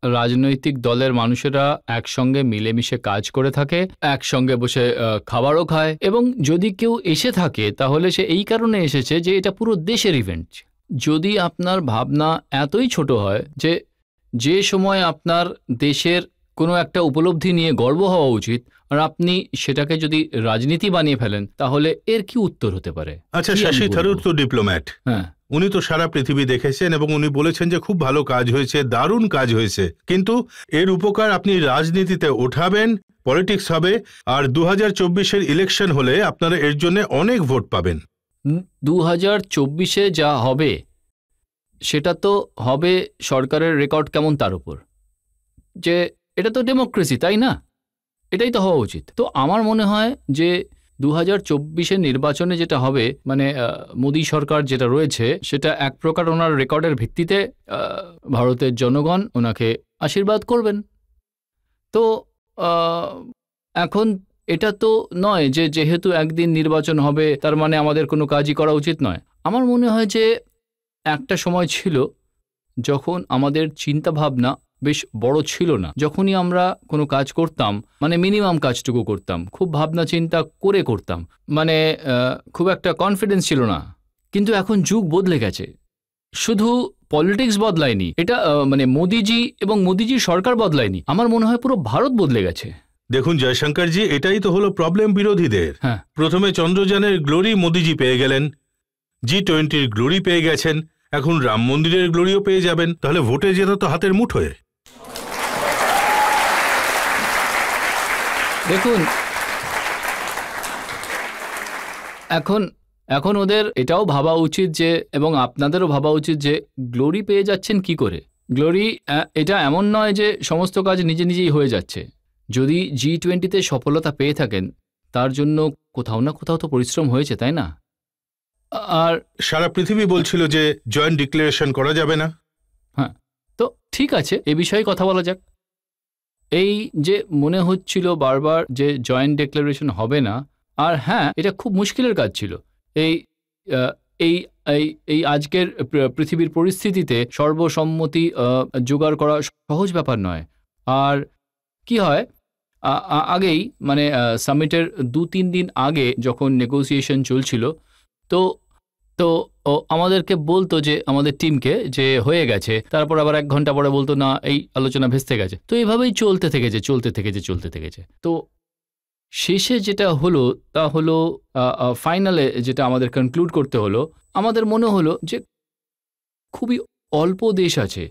রাজনৈতিক দলের মানুষেরা একসঙ্গে মিলেমিশে কাজ করে থাকে, একসঙ্গে বসে খাবারও খায়, এবং যদি কেউ এসে থাকে তাহলে সে এই কারণে এসেছে যে এটা পুরো দেশের ইভেন্ট। যদি আপনার ভাবনা এতই ছোট হয় যে সময় আপনার দেশের কোনো একটা উপলব্ধি নিয়ে গর্ব হওয়া উচিত, আর আপনি সেটাকে যদি রাজনীতি বানিয়ে ফেলেন, তাহলে এর কি উত্তর হতে পারে? আচ্ছা, শশী থারুর তো ডিপ্লোম্যাট, হ্যাঁ, উনি তো সারা পৃথিবী দেখেছেন এবং উনি বলেছেন যে খুব ভালো কাজ হয়েছে, দারুণ কাজ হয়েছে, কিন্তু এর উপকার আপনি রাজনীতিতে ওঠাবেন, পলিটিক্স হবে, আর 2024-এর ইলেকশন হলে আপনারা এর জন্য অনেক ভোট পাবেন। 2024-এ যা হবে সেটা তো হবে সরকারের রেকর্ড কেমন তার উপর, যে এটা তো ডেমোক্রেসি, তাই না? এটাই তো হওয়া উচিত। তো আমার মনে হয় যে 2024-এর নির্বাচনে যেটা হবে, মানে মোদী সরকার যেটা রয়েছে, সেটা এক প্রকার ওনার রেকর্ডের ভিত্তিতে ভারতের জনগণ ওনাকে আশীর্বাদ করবেন। তো এখন এটা তো নয় যে যেহেতু একদিন নির্বাচন হবে তার মানে আমাদের কোনো কাজই করা উচিত নয়। আমার মনে হয় যে একটা সময় ছিল যখন আমাদের চিন্তাভাবনা বেশ বড় ছিল না, যখনই আমরা কোনো কাজ করতাম মানে মিনিমাম কাজটুকু করতাম, খুব ভাবনা চিন্তা করে করতাম, মানে খুব একটা কনফিডেন্স ছিল না। কিন্তু এখন যুগ বদলে গেছে, শুধু পলিটিক্স বদলায়নি, এটা মানে মোদিজি এবং মোদিজির সরকার বদলায়নি, আমার মনে হয় পুরো ভারত বদলে গেছে। দেখুন জয়শঙ্করজি, এটাই তো হলো প্রবলেম বিরোধীদের। হ্যাঁ, প্রথমে চন্দ্রযানের গ্লোরি মোদিজি পেয়ে গেলেন, G20-র গ্লোরি পেয়ে গেছেন, এখন রাম মন্দিরের গ্লোরিও পেয়ে যাবেন, তাহলে ভোটে জেতা তো হাতের মুঠোয়। দেখুন এখন ওদের এটাও ভাবা উচিত যে, এবং আপনাদেরও ভাবা উচিত যে গ্লোরি পেয়ে যাচ্ছেন কি করে। গ্লোরি এটা এমন নয় যে সমস্ত কাজ নিজে নিজেই হয়ে যাচ্ছে। যদি G20-তে সফলতা পেয়ে থাকেন তার জন্য কোথাও না কোথাও তো পরিশ্রম হয়েছে, তাই না? আর সারা পৃথিবী বলছিল যে জয়েন্ট ডিক্লারেশন করা যাবে না। হ্যাঁ, তো ঠিক আছে, এ বিষয়ে কথা বলা যাক। এই যে মনে হচ্ছিল বারবার যে জয়েন্ট ডিক্লারেশন হবে না, আর হ্যাঁ, এটা খুব মুশকিলের কাজ ছিল। এই এই এই আজকের পৃথিবীর পরিস্থিতিতে সর্বসম্মতি জোগাড় করা সহজ ব্যাপার নয়। আর কি হয়, আগেই মানে সামিটের 2-3 দিন আগে যখন নেগোসিয়েশন চলছিল, তো তো আমাদেরকে বলতো যে আমাদের টিমকে যে হয়ে গেছে, তারপর আবার 1 ঘন্টা পরে বলতো না, এই আলোচনা ভেস্তে গেছে। তো এইভাবেই চলতে থেকেছে। তো শেষে যেটা হলো তা হলো ফাইনালে যেটা আমাদের কনক্লুড করতে হলো, আমাদের মনে হলো যে খুবই অল্প দেশ আছে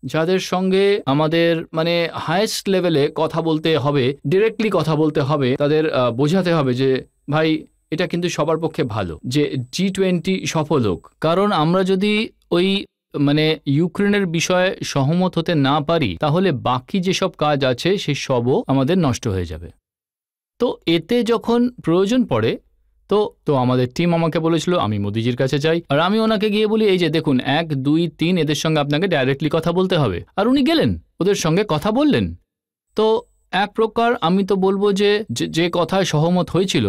যাদের সঙ্গে আমাদের মানে হায়েস্ট লেভেলে কথা বলতে হবে, ডিরেক্টলি কথা বলতে হবে, তাদের বোঝাতে হবে যে ভাই এটা কিন্তু সবার পক্ষে ভালো যে G20 সফল হোক। কারণ আমরা যদি ওই মানে ইউক্রেনের বিষয়ে সহমত হতে না পারি, তাহলে বাকি যেসব কাজ আছে সে সবও আমাদের নষ্ট হয়ে যাবে। তো এতে যখন প্রয়োজন পড়ে, তো আমাদের টিম আমাকে বলেছিল আমি মোদিজির কাছে যাই, আর আমি ওনাকে গিয়ে বলি এই যে দেখুন 1, 2, 3 এদের সঙ্গে আপনাকে ডাইরেক্টলি কথা বলতে হবে। আর উনি গেলেন, ওদের সঙ্গে কথা বললেন। তো এক প্রকার আমি তো বলবো যে কথায় সহমত হয়েছিল,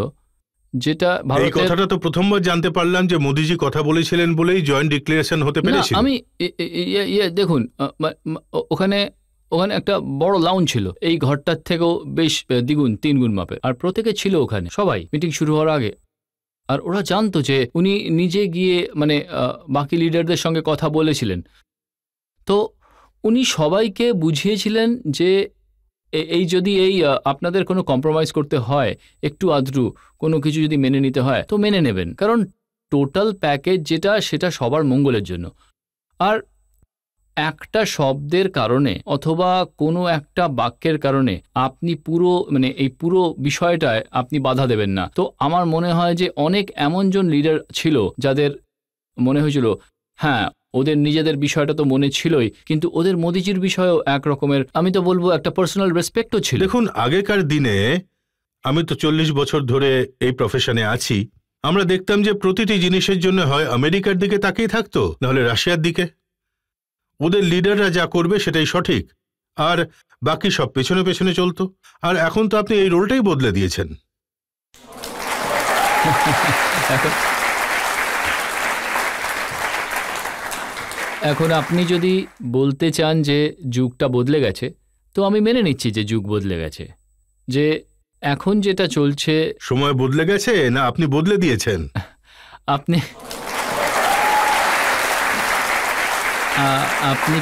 যেটা এই কথাটা তো প্রথমবার জানতে পারলাম যে মোদিজি কথা বলেছিলেন বলেই জয়েন্ট ডিক্লারেশন হতে পেরেছিল। আমি দেখুন ওখানে একটা বড় লাউঞ্জ ছিল, এই ঘরটার থেকেও বেশ 2-3 গুণ মাপের, আর প্রত্যেকে ছিল ওখানে, সবাই মিটিং শুরু হওয়ার আগে। আর ওরা জানতো যে উনি নিজে গিয়ে মানে বাকি লিডারদের সঙ্গে কথা বলেছিলেন। তো উনি সবাইকে বুঝিয়েছিলেন যে এই যদি আপনাদের কোনো কম্প্রোমাইজ করতে হয়, একটু আধটু কোনো কিছু যদি মেনে নিতে হয় তো মেনে নেবেন, কারণ টোটাল প্যাকেজ যেটা সেটা সবার মঙ্গলের জন্য। আর একটা শব্দের কারণে অথবা কোনো একটা বাক্যের কারণে আপনি এই পুরো বিষয়টায় আপনি বাধা দেবেন না। তো আমার মনে হয় যে অনেক এমনজন লিডার ছিল যাদের মনে হয়েছিল হ্যাঁ ওদের নিজেদের বিষয়টা তো মনে ছিলই, কিন্তু ওদের মোদিজির বিষয়েও এক রকমের, আমি তো বলবো একটা পার্সোনাল রেসপেক্টও ছিল। দেখুন, আগেকার দিনে, আমি তো 40 বছর ধরে এই প্রফেশনে আছি, আমরা দেখতাম যে প্রতিটি জিনিসের জন্য হয় আমেরিকার দিকে তাকিয়ে থাকতো, নাহলে রাশিয়ার দিকে। ওদের লিডাররা যা করবে সেটাই সঠিক, আর বাকি সব পেছনে পেছনে চলতো। আর এখন তো আপনি এই রোলটাই বদলে দিয়েছেন। এখন আপনি যদি বলতে চান যে যুগটা বদলে গেছে, তো আমি মেনে নিচ্ছি যে যুগ বদলে গেছে, যে এখন যেটা চলছে। সময় বদলে গেছে না আপনি বদলে দিয়েছেন? আপনি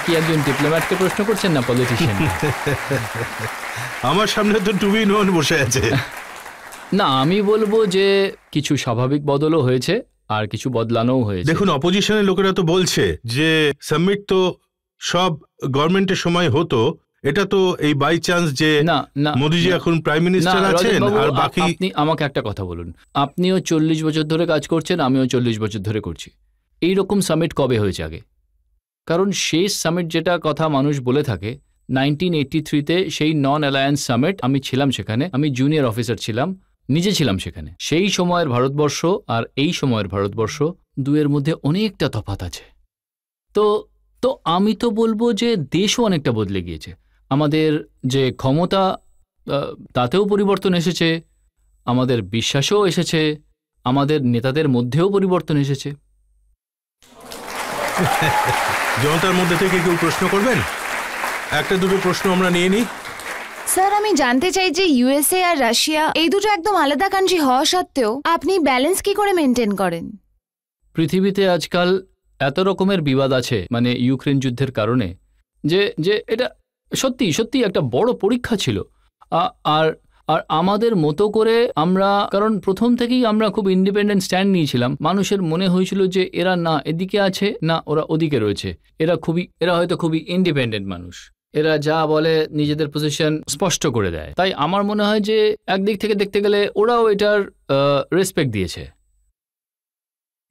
কি একজন ডিপ্লোম্যাটকে প্রশ্ন করছেন না পলিটিশিয়ান? আমার সামনে তো টু বি নোন বসে আছে। না, আমি বলবো যে কিছু স্বাভাবিক বদলও হয়েছে আর কিছু বদলানোও হয়েছে। দেখুন, অপোজিশনের লোকেরা তো বলছে যে সামিট তো সব গভর্নমেন্টের সময় হতো, এটা তো এই বাই চান্স যে মোদিজি এখন প্রাইম মিনিস্টার আছেন আর বাকি। আপনি আমাকে একটা কথা বলুন, আপনিও 40 বছর ধরে কাজ করছেন, আমিও 40 বছর ধরে করছি। এইরকম সামিট কবে হয়েছে আগে? কারণ শেষ সামিট যেটা কথা মানুষ বলে থাকে 1983-তে, সেই নন অ্যালায়েন্স সামিট, আমি ছিলাম সেখানে, আমি জুনিয়র অফিসার ছিলাম, নিজে ছিলাম সেখানে। সেই সময়ের ভারতবর্ষ আর এই সময়ের ভারতবর্ষ, দুয়ের মধ্যে অনেকটা তফাৎ আছে। তো আমি তো বলবো যে দেশও অনেকটা বদলে গিয়েছে, আমাদের যে ক্ষমতা তাতেও পরিবর্তন এসেছে, আমাদের বিশ্বাসও এসেছে, আমাদের নেতাদের মধ্যেও পরিবর্তন এসেছে। জনতার মধ্যে থেকে কেউ প্রশ্ন করবেন? একটা দুটো প্রশ্ন আমরা নিয়ে নিই। স্যার, আমি জানতে চাই যে ইউএসএ আর রাশিয়া এই দুটো একদম আলাদা কান্ট্রি হওয়া সত্ত্বেও আপনি ব্যালেন্স কি করে মেনটেন করেন? পৃথিবীতে আজকাল এত রকমের বিবাদ আছে মানে ইউক্রেন যুদ্ধের কারণে, যে এটা সত্যি একটা বড় পরীক্ষা ছিল। আর আমাদের মতো করে আমরা, কারণ প্রথম থেকেই আমরা খুব ইন্ডিপেন্ডেন্ট স্ট্যান্ড নিয়েছিলাম, মানুষের মনে হয়েছিল যে এরা না এদিকে আছে না ওরা ওদিকে রয়েছে, এরা হয়তো খুবই ইন্ডিপেন্ডেন্ট মানুষ, এরা যা বলে নিজেদের পজিশন স্পষ্ট করে দেয়। তাই আমার মনে হয় যে একদিক থেকে দেখতে গেলে ওরাও এটার রেসপেক্ট দিয়েছে।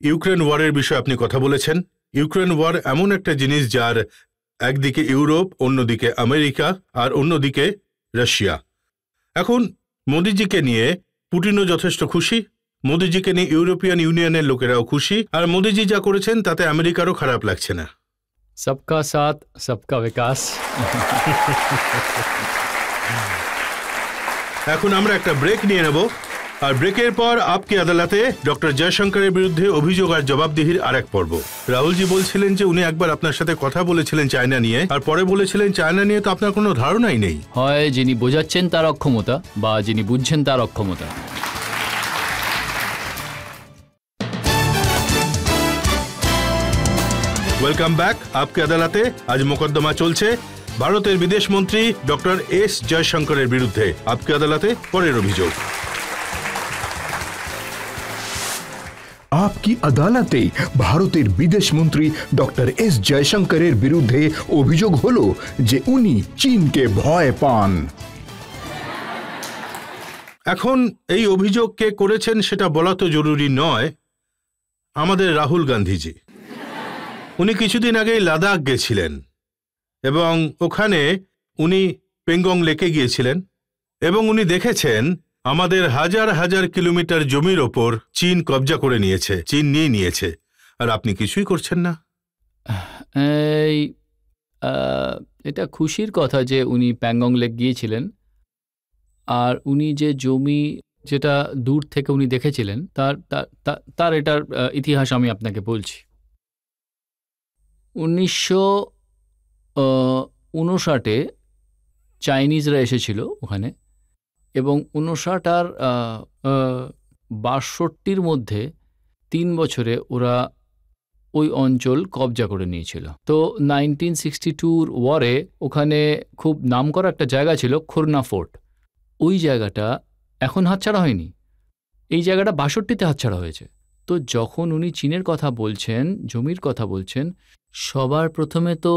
ইউক্রেন ওয়ারের বিষয়ে আপনি কথা বলেছেন। ইউক্রেন ওয়ার এমন একটা জিনিস যার একদিকে ইউরোপ, অন্যদিকে আমেরিকা আর অন্যদিকে রাশিয়া। এখন মোদিজিকে নিয়ে পুটিনও যথেষ্ট খুশি, মোদিজিকে নিয়ে ইউরোপিয়ান ইউনিয়নের লোকেরাও খুশি, আর মোদিজি যা করেছেন তাতে আমেরিকারও খারাপ লাগছে না। সবকা সাথ সবকা বিকাশ। এখন আমরা একটা ব্রেক নিয়ে নেব, আর ব্রেকের পর আপকি আদালতে ডক্টর জয়শঙ্করের বিরুদ্ধে অভিযোগ আর জবাবদিহির আরেক পর্ব। রাহুলজি বলছিলেন যে উনি একবার আপনার সাথে কথা বলেছিলেন চায়না নিয়ে, আর পরে বলেছিলেন চায়না নিয়ে তো আপনার কোনো ধারণাই নেই। হয় যিনি বোঝাচ্ছেন তার অক্ষমতা, বা যিনি বুঝছেন তার অক্ষমতা। ওয়েলকাম ব্যাক আপকি আদালতে। আজ মোকদ্দমা চলছে ভারতের বিদেশ মন্ত্রী ডক্টর এস জয়শঙ্করের বিরুদ্ধে। আপকি আদালতে পরের অভিযোগ। আপকি আদালতে ভারতের বিদেশ মন্ত্রী ডক্টর এস জয়শঙ্করের বিরুদ্ধে অভিযোগ হলো যে উনি চীনকে ভয় পান। এখন এই অভিযোগ কে করেছেন সেটা বলা তো জরুরি নয়। আমাদের রাহুল গান্ধীজি, উনি কিছুদিন আগেই লাদাখ গেছিলেন এবং ওখানে উনি পেঙ্গং লেকে গিয়েছিলেন এবং উনি দেখেছেন আমাদের হাজার হাজার কিলোমিটার জমির ওপর চীন কবজা করে নিয়েছে, চীন নিয়ে নিয়েছে, আর আপনি কিছুই করছেন না। এই এটা খুশির কথা যে উনি প্যাংগং লেক গিয়েছিলেন, আর উনি যে জমি যেটা দূর থেকে উনি দেখেছিলেন তার এটার ইতিহাস আমি আপনাকে বলছি। 1959-এ চাইনিজরা এসেছিল ওখানে, এবং 59 আর 62-র মধ্যে 3 বছরে ওরা ওই অঞ্চল কবজা করে নিয়েছিল। তো 1962-র ওয়ারে ওখানে খুব নামকরা একটা জায়গা ছিল খুরনা ফোর্ট। ওই জায়গাটা এখন হাতছাড়া হয়নি, এই জায়গাটা 62-তে হাতছাড়া হয়েছে। তো যখন উনি চীনের কথা বলছেন, জমির কথা বলছেন, সবার প্রথমে তো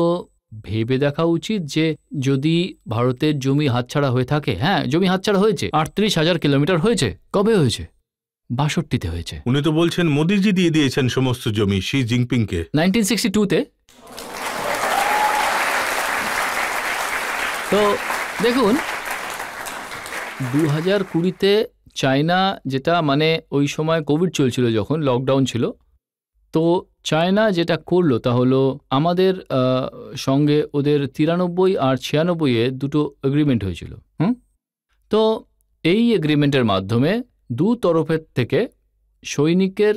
ভেবে দেখা উচিত যে যদি ভারতের জমি হাতছাড়া হয়ে থাকে, হ্যাঁ জমি হাতছাড়া হয়েছে, 38,000 কিলোমিটার হয়েছে। কবে হয়েছে? 62-তে হয়েছে। উনি তো বলছেন মোদিজি দিয়ে দিয়েছেন সমস্ত জমি শি জিনপিংকে 1962-তে। তো দেখুন 2020-তে চায়না, যেটা মানে ওই সময় কোভিড চলছিল, যখন লকডাউন ছিল, তো চায়না যেটা করলো তা হলো আমাদের সঙ্গে ওদের 93 আর 96-এ দুটো এগ্রিমেন্ট হয়েছিল। তো এই এগ্রিমেন্টের মাধ্যমে দু তরফের থেকে সৈনিকের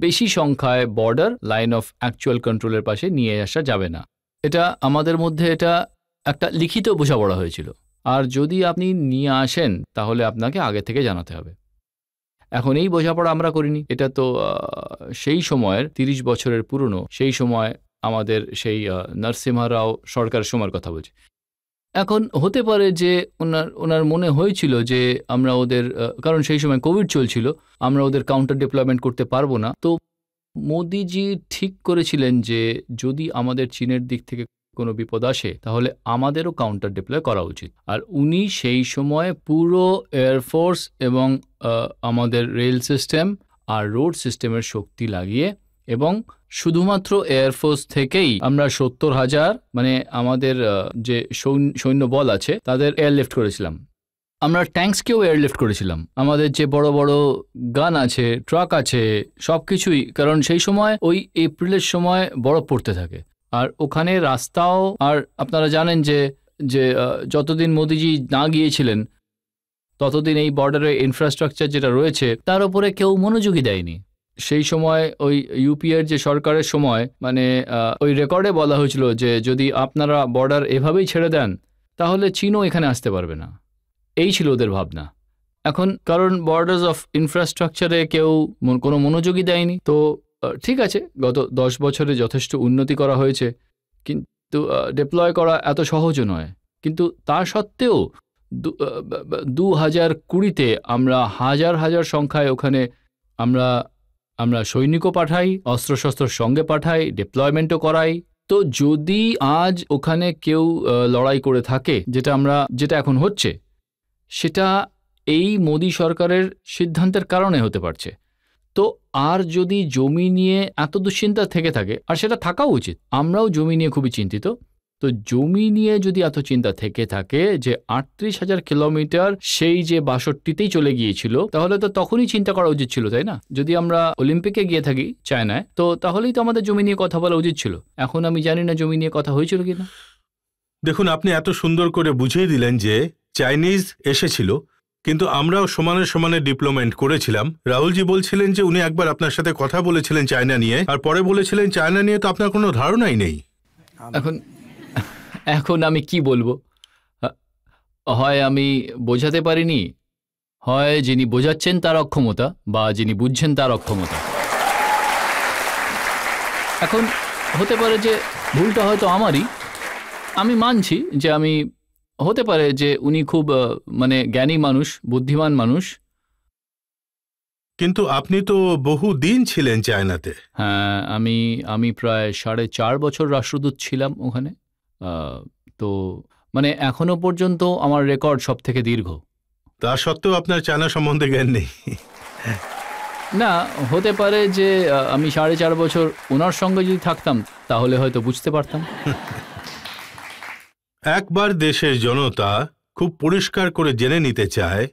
বেশি সংখ্যায় বর্ডার লাইন অফ অ্যাকচুয়াল কন্ট্রোলের পাশে নিয়ে আসা যাবে না। এটা আমাদের মধ্যে এটা একটা লিখিত বোঝাপড়া হয়েছিল, আর যদি আপনি নিয়ে আসেন তাহলে আপনাকে আগে থেকে জানাতে হবে। এখন এই বোঝাপড়া আমরা করিনি। এটা তো সেই সময়ের 30 বছরের পুরনো, সেই সময় আমাদের সেই নরসিমহা রাও সরকারের সময়ের কথা বলছি। এখন হতে পারে যে ওনার মনে হয়েছিল যে আমরা ওদের, কারণ সেই সময় কোভিড চলছিল, আমরা ওদের কাউন্টার ডিপ্লয়মেন্ট করতে পারবো না। তো মোদিজি ঠিক করেছিলেন যে যদি আমাদের চীনের দিক থেকে কোনো বিপদ আসে তাহলে আমাদেরও কাউন্টার ডিপ্লয় করা উচিত। আর উনি সেই সময় পুরো এয়ারফোর্স এবং আমাদের রেল সিস্টেম আর রোড সিস্টেমের শক্তি লাগিয়ে, এবং শুধুমাত্র এয়ারফোর্স থেকেই আমরা 70,000 মানে আমাদের যে সৈন্য বল আছে তাদের এয়ারলিফট করেছিলাম। আমরা ট্যাঙ্কসকেও এয়ারলিফট করেছিলাম। আমাদের যে বড় বড় গান আছে, ট্রাক আছে, সব কিছুই, কারণ সেই সময় ওই এপ্রিলের সময় বরফ পড়তে থাকে, আর ওখানে রাস্তাও, আর আপনারা জানেন যে যতদিন মোদিজি না গিয়েছিলেন ততদিন এই বর্ডারের ইনফ্রাস্ট্রাকচার যেটা রয়েছে তার উপরে কেউ মনোযোগী দেয়নি। সেই সময় ওই ইউপিএর যে সরকারের সময় মানে ওই রেকর্ডে বলা হয়েছিল যে যদি আপনারা বর্ডার এভাবেই ছেড়ে দেন তাহলে চীনও এখানে আসতে পারবে না, এই ছিল ওদের ভাবনা। এখন কারণ বর্ডার্স অফ ইনফ্রাস্ট্রাকচারে কেউ কোনো মনোযোগী দেয়নি, তো ঠিক আছে, গত 10 বছরে যথেষ্ট উন্নতি করা হয়েছে, কিন্তু ডিপ্লয় করা এত সহজও নয়। কিন্তু তা সত্ত্বেও 2020-তে আমরা হাজার হাজার সংখ্যায় ওখানে আমরা সৈনিকও পাঠাই, অস্ত্রশস্ত্র সঙ্গে পাঠাই, ডিপ্লয়মেন্টও করাই। তো যদি আজ ওখানে কেউ লড়াই করে থাকে, যেটা এখন হচ্ছে, সেটা এই মোদি সরকারের সিদ্ধান্তের কারণে হতে পারছে। তো আর যদি জমি নিয়ে এত দুশ্চিন্তা থেকে থাকে, আর সেটা থাকাও উচিত, আমরাও জমি নিয়ে খুবই চিন্তিত, তো জমি নিয়ে যদি এত চিন্তা থেকে থাকে যে ৩৮,০০০ কিলোমিটার সেই যে ৬২তেই চলে গিয়েছিল, তাহলে তো তখনই চিন্তা করা উচিত ছিল, তাই না? যদি আমরা অলিম্পিকে গিয়ে থাকি চায়নায়, তো তাহলেই তো আমাদের জমি নিয়ে কথা বলা উচিত ছিল। এখন আমি জানি না জমি নিয়ে কথা হয়েছিল কিনা। দেখুন, আপনি এত সুন্দর করে বুঝিয়ে দিলেন যে চাইনিজ এসেছিল, কিন্তু আমরাও সমানে সমানে ডিপ্লোমেন্ট করেছিলাম। রাহুলজি বলছিলেন যে উনি একবার আপনার সাথে কথা বলেছিলেন চায়না নিয়ে, আর পরে বলেছিলেন চায়না নিয়ে তো আপনার কোনো ধারণাই নেই। এখন আমি কি বলবো? হয় আমি বোঝাতে পারিনি, হয় যিনি বোঝাচ্ছেন তার অক্ষমতা, বা যিনি বুঝছেন তার অক্ষমতা। এখন হতে পারে যে ভুলটা হয়তো আমারই। আমি মানছি যে আমি, হতে পারে যে উনি খুব মানে জ্ঞানী মানুষ, বুদ্ধিমান মানুষ। কিন্তু আপনি তো বহু দিন ছিলেন চায়নাতে। হ্যাঁ, আমি প্রায় ৪.৫ বছর রাষ্ট্রদূত ছিলাম ওখানে। তো মানে এখনো পর্যন্ত আমার রেকর্ড সব থেকে দীর্ঘ। তা সত্ত্বেও আপনার চায়না সম্বন্ধে জ্ঞান নেই? না, হতে পারে যে আমি ৪.৫ বছর ওনার সঙ্গে যদি থাকতাম তাহলে হয়তো বুঝতে পারতাম। একবার দেশের জনতা খুব পরিষ্কার করে জেনে নিতে চায়।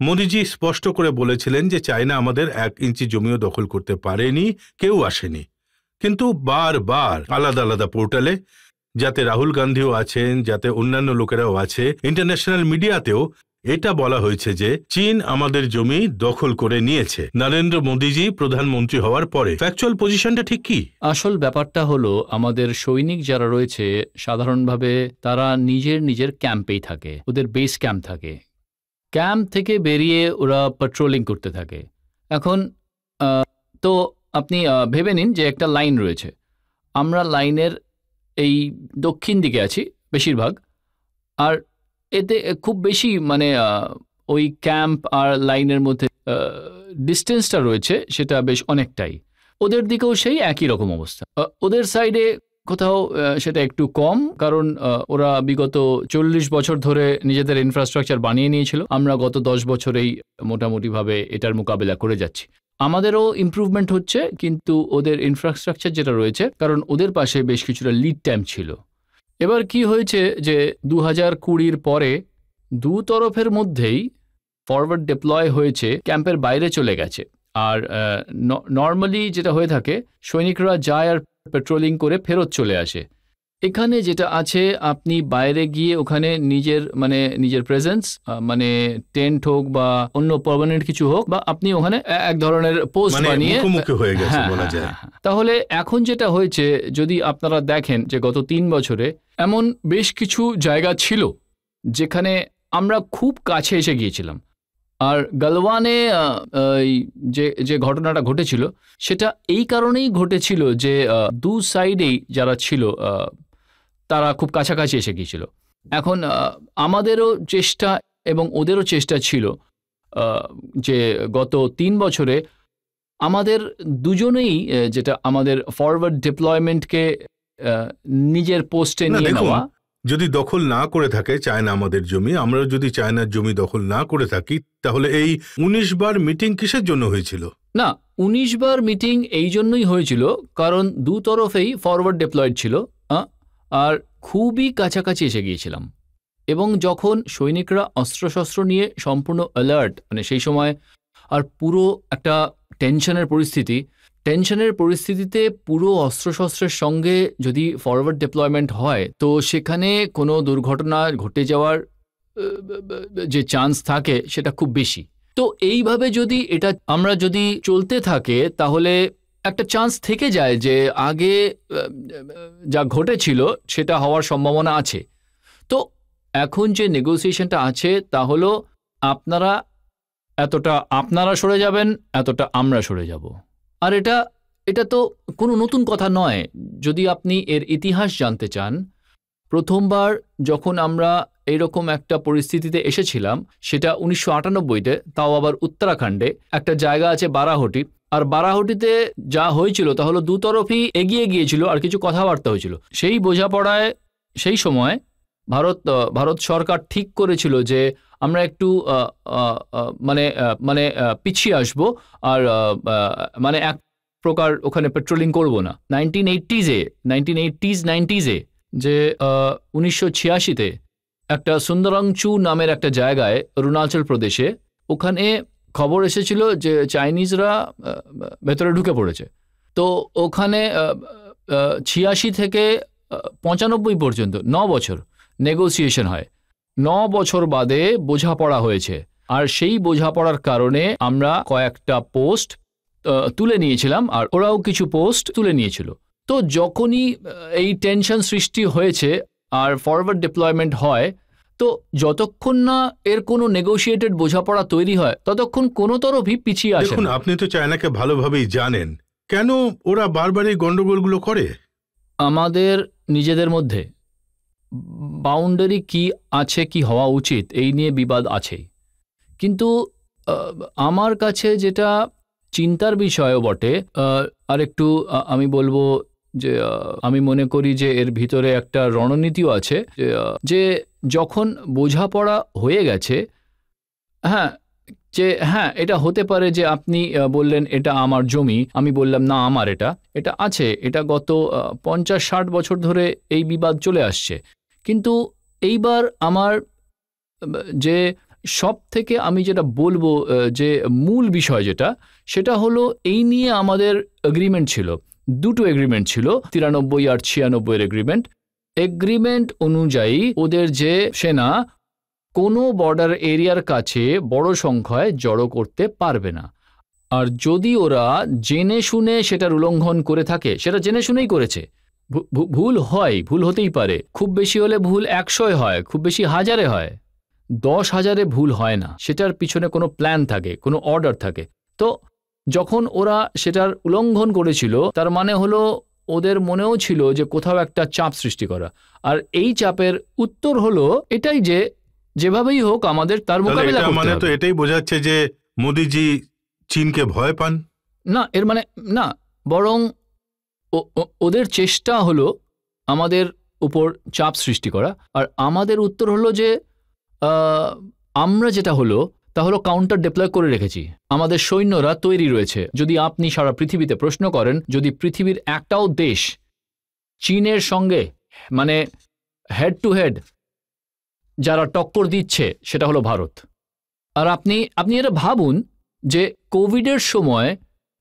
মোদিজি স্পষ্ট করে বলেছিলেন যে চায়না আমাদের ১ ইঞ্চি জমিও দখল করতে পারেনি, কেউ আসেনি। কিন্তু বারবার আলাদা আলাদা পোর্টালে, যাতে রাহুল গান্ধীও আছেন, যাতে অন্যান্য লোকেরাও আছে, ইন্টারন্যাশনাল মিডিয়াতেও এটা বলা হয়েছে যে চীন আমাদের জমি দখল করে নিয়েছে নরেন্দ্র মোদিজি প্রধানমন্ত্রী হওয়ার পরে। ফ্যাকচুয়াল পজিশনটা ঠিক কি? আসল ব্যাপারটা হলো, আমাদের সৈনিক যারা রয়েছে সাধারণভাবে তারা নিজের ক্যাম্পেই থাকে, ওদের বেস ক্যাম্প থাকে। ক্যাম্প থেকে বেরিয়ে ওরা পেট্রোলিং করতে থাকে। এখন তো আপনি ভেবে নিন যে একটা লাইন রয়েছে, আমরা লাইনের এই দক্ষিণ দিকে আছি বেশিরভাগ, আর এতে খুব বেশি মানে ওই ক্যাম্প আর লাইনের মধ্যে ডিস্টেন্সটা রয়েছে সেটা বেশ অনেকটাই। ওদের দিকেও সেই একই রকম অবস্থা। ওদের সাইডে কোথাও সেটা একটু কম, কারণ ওরা বিগত ৪০ বছর ধরে নিজেদের ইনফ্রাস্ট্রাকচার বানিয়ে নিয়েছিল। আমরা গত ১০ বছরেই মোটামুটিভাবে এটার মোকাবেলা করে যাচ্ছি। আমাদেরও ইমপ্রুভমেন্ট হচ্ছে, কিন্তু ওদের ইনফ্রাস্ট্রাকচার যেটা রয়েছে, কারণ ওদের পাশে বেশ কিছুটা লিড টাইম ছিল। এবার কি হয়েছে যে ২০২০ পরে দু তরফের মধ্যেই ফরওয়ার্ড ডিপ্লয় হয়েছে, ক্যাম্পের বাইরে চলে গেছে। আর নর্মালি যেটা হয়ে থাকে, সৈনিকরা যায় আর পেট্রোলিং করে ফেরত চলে আসে। এখানে যেটা আছে, আপনি বাইরে গিয়ে ওখানে নিজের প্রেজেন্স, মানে টেন্ট হোক বা অন্য পার্মানেন্ট কিছু হোক, বা আপনি ওখানে এক ধরনের পোস্ট বানিয়ে মুখোমুখি হয়ে গেছে বলা যায়। তাহলে এখন যেটা হয়েছে, যদি আপনারা দেখেন যে গত ৩ বছরে এমন বেশ কিছু জায়গা ছিল যেখানে আমরা খুব কাছে এসে গিয়েছিলাম। আর গালওয়ানে যে ঘটনাটা ঘটেছিল, সেটা এই কারণেই ঘটেছিল যে দু সাইডেই যারা ছিল তারা খুব কাছাকাছি এসে গিয়েছিল। এখন আমাদেরও চেষ্টা এবং ওদেরও চেষ্টা ছিল যে গত ৩ বছরে আমাদের দুজনেই যেটা আমাদের ফরওয়ার্ড ডিপ্লয়মেন্টকে নিজের পোস্টে নিয়ে নেওয়া। যদি দখল না করে থাকে চায়না আমাদের জমি, আমরা যদি চায়নার জমি দখল না করে থাকি, তাহলে এই ১৯ বার মিটিং কিসের জন্য হয়েছিল? না, ১৯ বার মিটিং এই জন্যই হয়েছিল কারণ দু তরফেই ফরওয়ার্ড ডিপ্লয়েড ছিল, আর খুবই কাছাকাছি এসে গিয়েছিলাম। এবং যখন সৈনিকরা অস্ত্রশস্ত্র নিয়ে সম্পূর্ণ অ্যালার্ট, মানে সেই সময় আর পুরো একটা টেনশনের পরিস্থিতিতে পুরো অস্ত্রশস্ত্রের সঙ্গে যদি ফরওয়ার্ড ডিপ্লয়মেন্ট হয়, তো সেখানে কোনো দুর্ঘটনা ঘটে যাওয়ার যে চান্স থাকে সেটা খুব বেশি। তো এইভাবে যদি আমরা যদি চলতে থাকে, তাহলে একটা চান্স থেকে যায় যে আগে যা ঘটেছিল সেটা হওয়ার সম্ভাবনা আছে। তো এখন যে নেগোসিয়েশনটা আছে তা হলো, এতটা আপনারা সরে যাবেন, এতটা আমরা সরে যাব। আর এটা তো কোনো নতুন কথা নয়। যদি আপনি এর ইতিহাস জানতে চান, প্রথমবার যখন আমরা এইরকম একটা পরিস্থিতিতে এসেছিলাম, সেটা ১৯৯৮-তে, তাও আবার উত্তরাখণ্ডে একটা জায়গা আছে বারাহটি। আর বারাহটিতে যা হয়েছিল তা হলো দু তরফই এগিয়ে গিয়েছিল আর কিছু কথাবার্তা হয়েছিল। সেই বোঝাপড়ায় সেই সময় ভারত সরকার ঠিক করেছিল যে আমরা একটু পিছিয়ে আসবো, আর মানে এক প্রকার ওখানে পেট্রোলিং করব না। 1980s 90s যে 1986-তে একটা সুন্দরাংচু নামের একটা জায়গায় অরুণাচল প্রদেশে ওখানে খবর এসেছিল যে চাইনিজরা ভেতরে ঢুকে পড়েছে। তো ওখানে 86 থেকে 95 পর্যন্ত 9 বছর নেগোসিয়েশন হয়। 9 বছর বাদে বোঝাপড়া হয়েছে, আর সেই বোঝাপড়ার কারণে আমরা কয়েকটা পোস্ট তুলে নিয়েছিলাম, আর ওরাও কিছু পোস্ট তুলে নিয়েছিল। তো যখনই এই টেনশন সৃষ্টি হয়েছে আর ফরওয়ার্ড ডিপ্লয়মেন্ট হয়, তো যতক্ষণ না এর কোনো নেগোশিয়েটেড বোঝাপড়া তৈরি হয় ততক্ষণ কোনো তরফই পিছিয়ে আসে দেখুন, না। আপনি তো চায়নাকে ভালোভাবেই জানেন, কেন ওরা বারবার এই গন্ডগোলগুলো করে? আমাদের নিজেদের মধ্যে বাউন্ডারি কি আছে, কি হওয়া উচিত, এই নিয়ে বিবাদ আছেই। কিন্তু আমার কাছে যেটা চিন্তার বিষয়ও বটে, আর একটু আমি বলবো যে আমি মনে করি যে এর ভিতরে একটা রণনীতিও আছে, যে যখন বোঝাপড়া হয়ে গেছে, হ্যাঁ এটা হতে পারে যে আপনি বললেন এটা আমার জমি, আমি বললাম না আমার এটা আছে, এটা গত 50-60 বছর ধরে এই বিবাদ চলে আসছে। কিন্তু এইবার আমার যে সব থেকে আমি যেটা বলবো যে মূল বিষয় সেটা হলো এই নিয়ে আমাদের এগ্রিমেন্ট ছিল, দুটো এগ্রিমেন্ট ছিল, 93 আর 96 এগ্রিমেন্ট অনুযায়ী ওদের যে সেনা কোনো বর্ডার এরিয়ার কাছে বড় সংখ্যায় জড়ো করতে পারবে না। আর যদি ওরা জেনে শুনে সেটার উল্লঙ্ঘন করে থাকে, সেটা জেনে শুনেই করেছে, ভুল হয়, ভুল হতেই পারে, খুব বেশি হলে ভুল 100 হয়, খুব বেশি 1000 হয়, 10,000 ভুল হয় না, সেটার পিছনে কোনো প্ল্যান থাকে, কোনো অর্ডার থাকে। তো যখন ওরা সেটার উল্লঙ্ঘন করেছিল, তার মানে হলো ওদের মনেও ছিল যে কোথাও একটা চাপ সৃষ্টি করা, আর এই চাপের উত্তর হলো এটাই যে যেভাবেই হোক আমাদের তার মোকাবিলা করতে হবে। মানে তো এটাই বোঝাচ্ছে যে মোদিজি চীনকে ভয় পান না, এর মানে না, বরং ওদের চেষ্টা হলো আমাদের উপর চাপ সৃষ্টি করা, আর আমাদের উত্তর হলো যে আমরা যেটা হলো তা হলো কাউন্টার ডিপ্লয় করে রেখেছি, আমাদের সৈন্যরা তৈরি রয়েছে। যদি আপনি সারা পৃথিবীতে প্রশ্ন করেন, যদি পৃথিবীর একটাও দেশ চীনের সঙ্গে মানে হেড টু হেড যারা টক্কর দিচ্ছে সেটা হলো ভারত। আর আপনি এটা ভাবুন যে কোভিডের সময়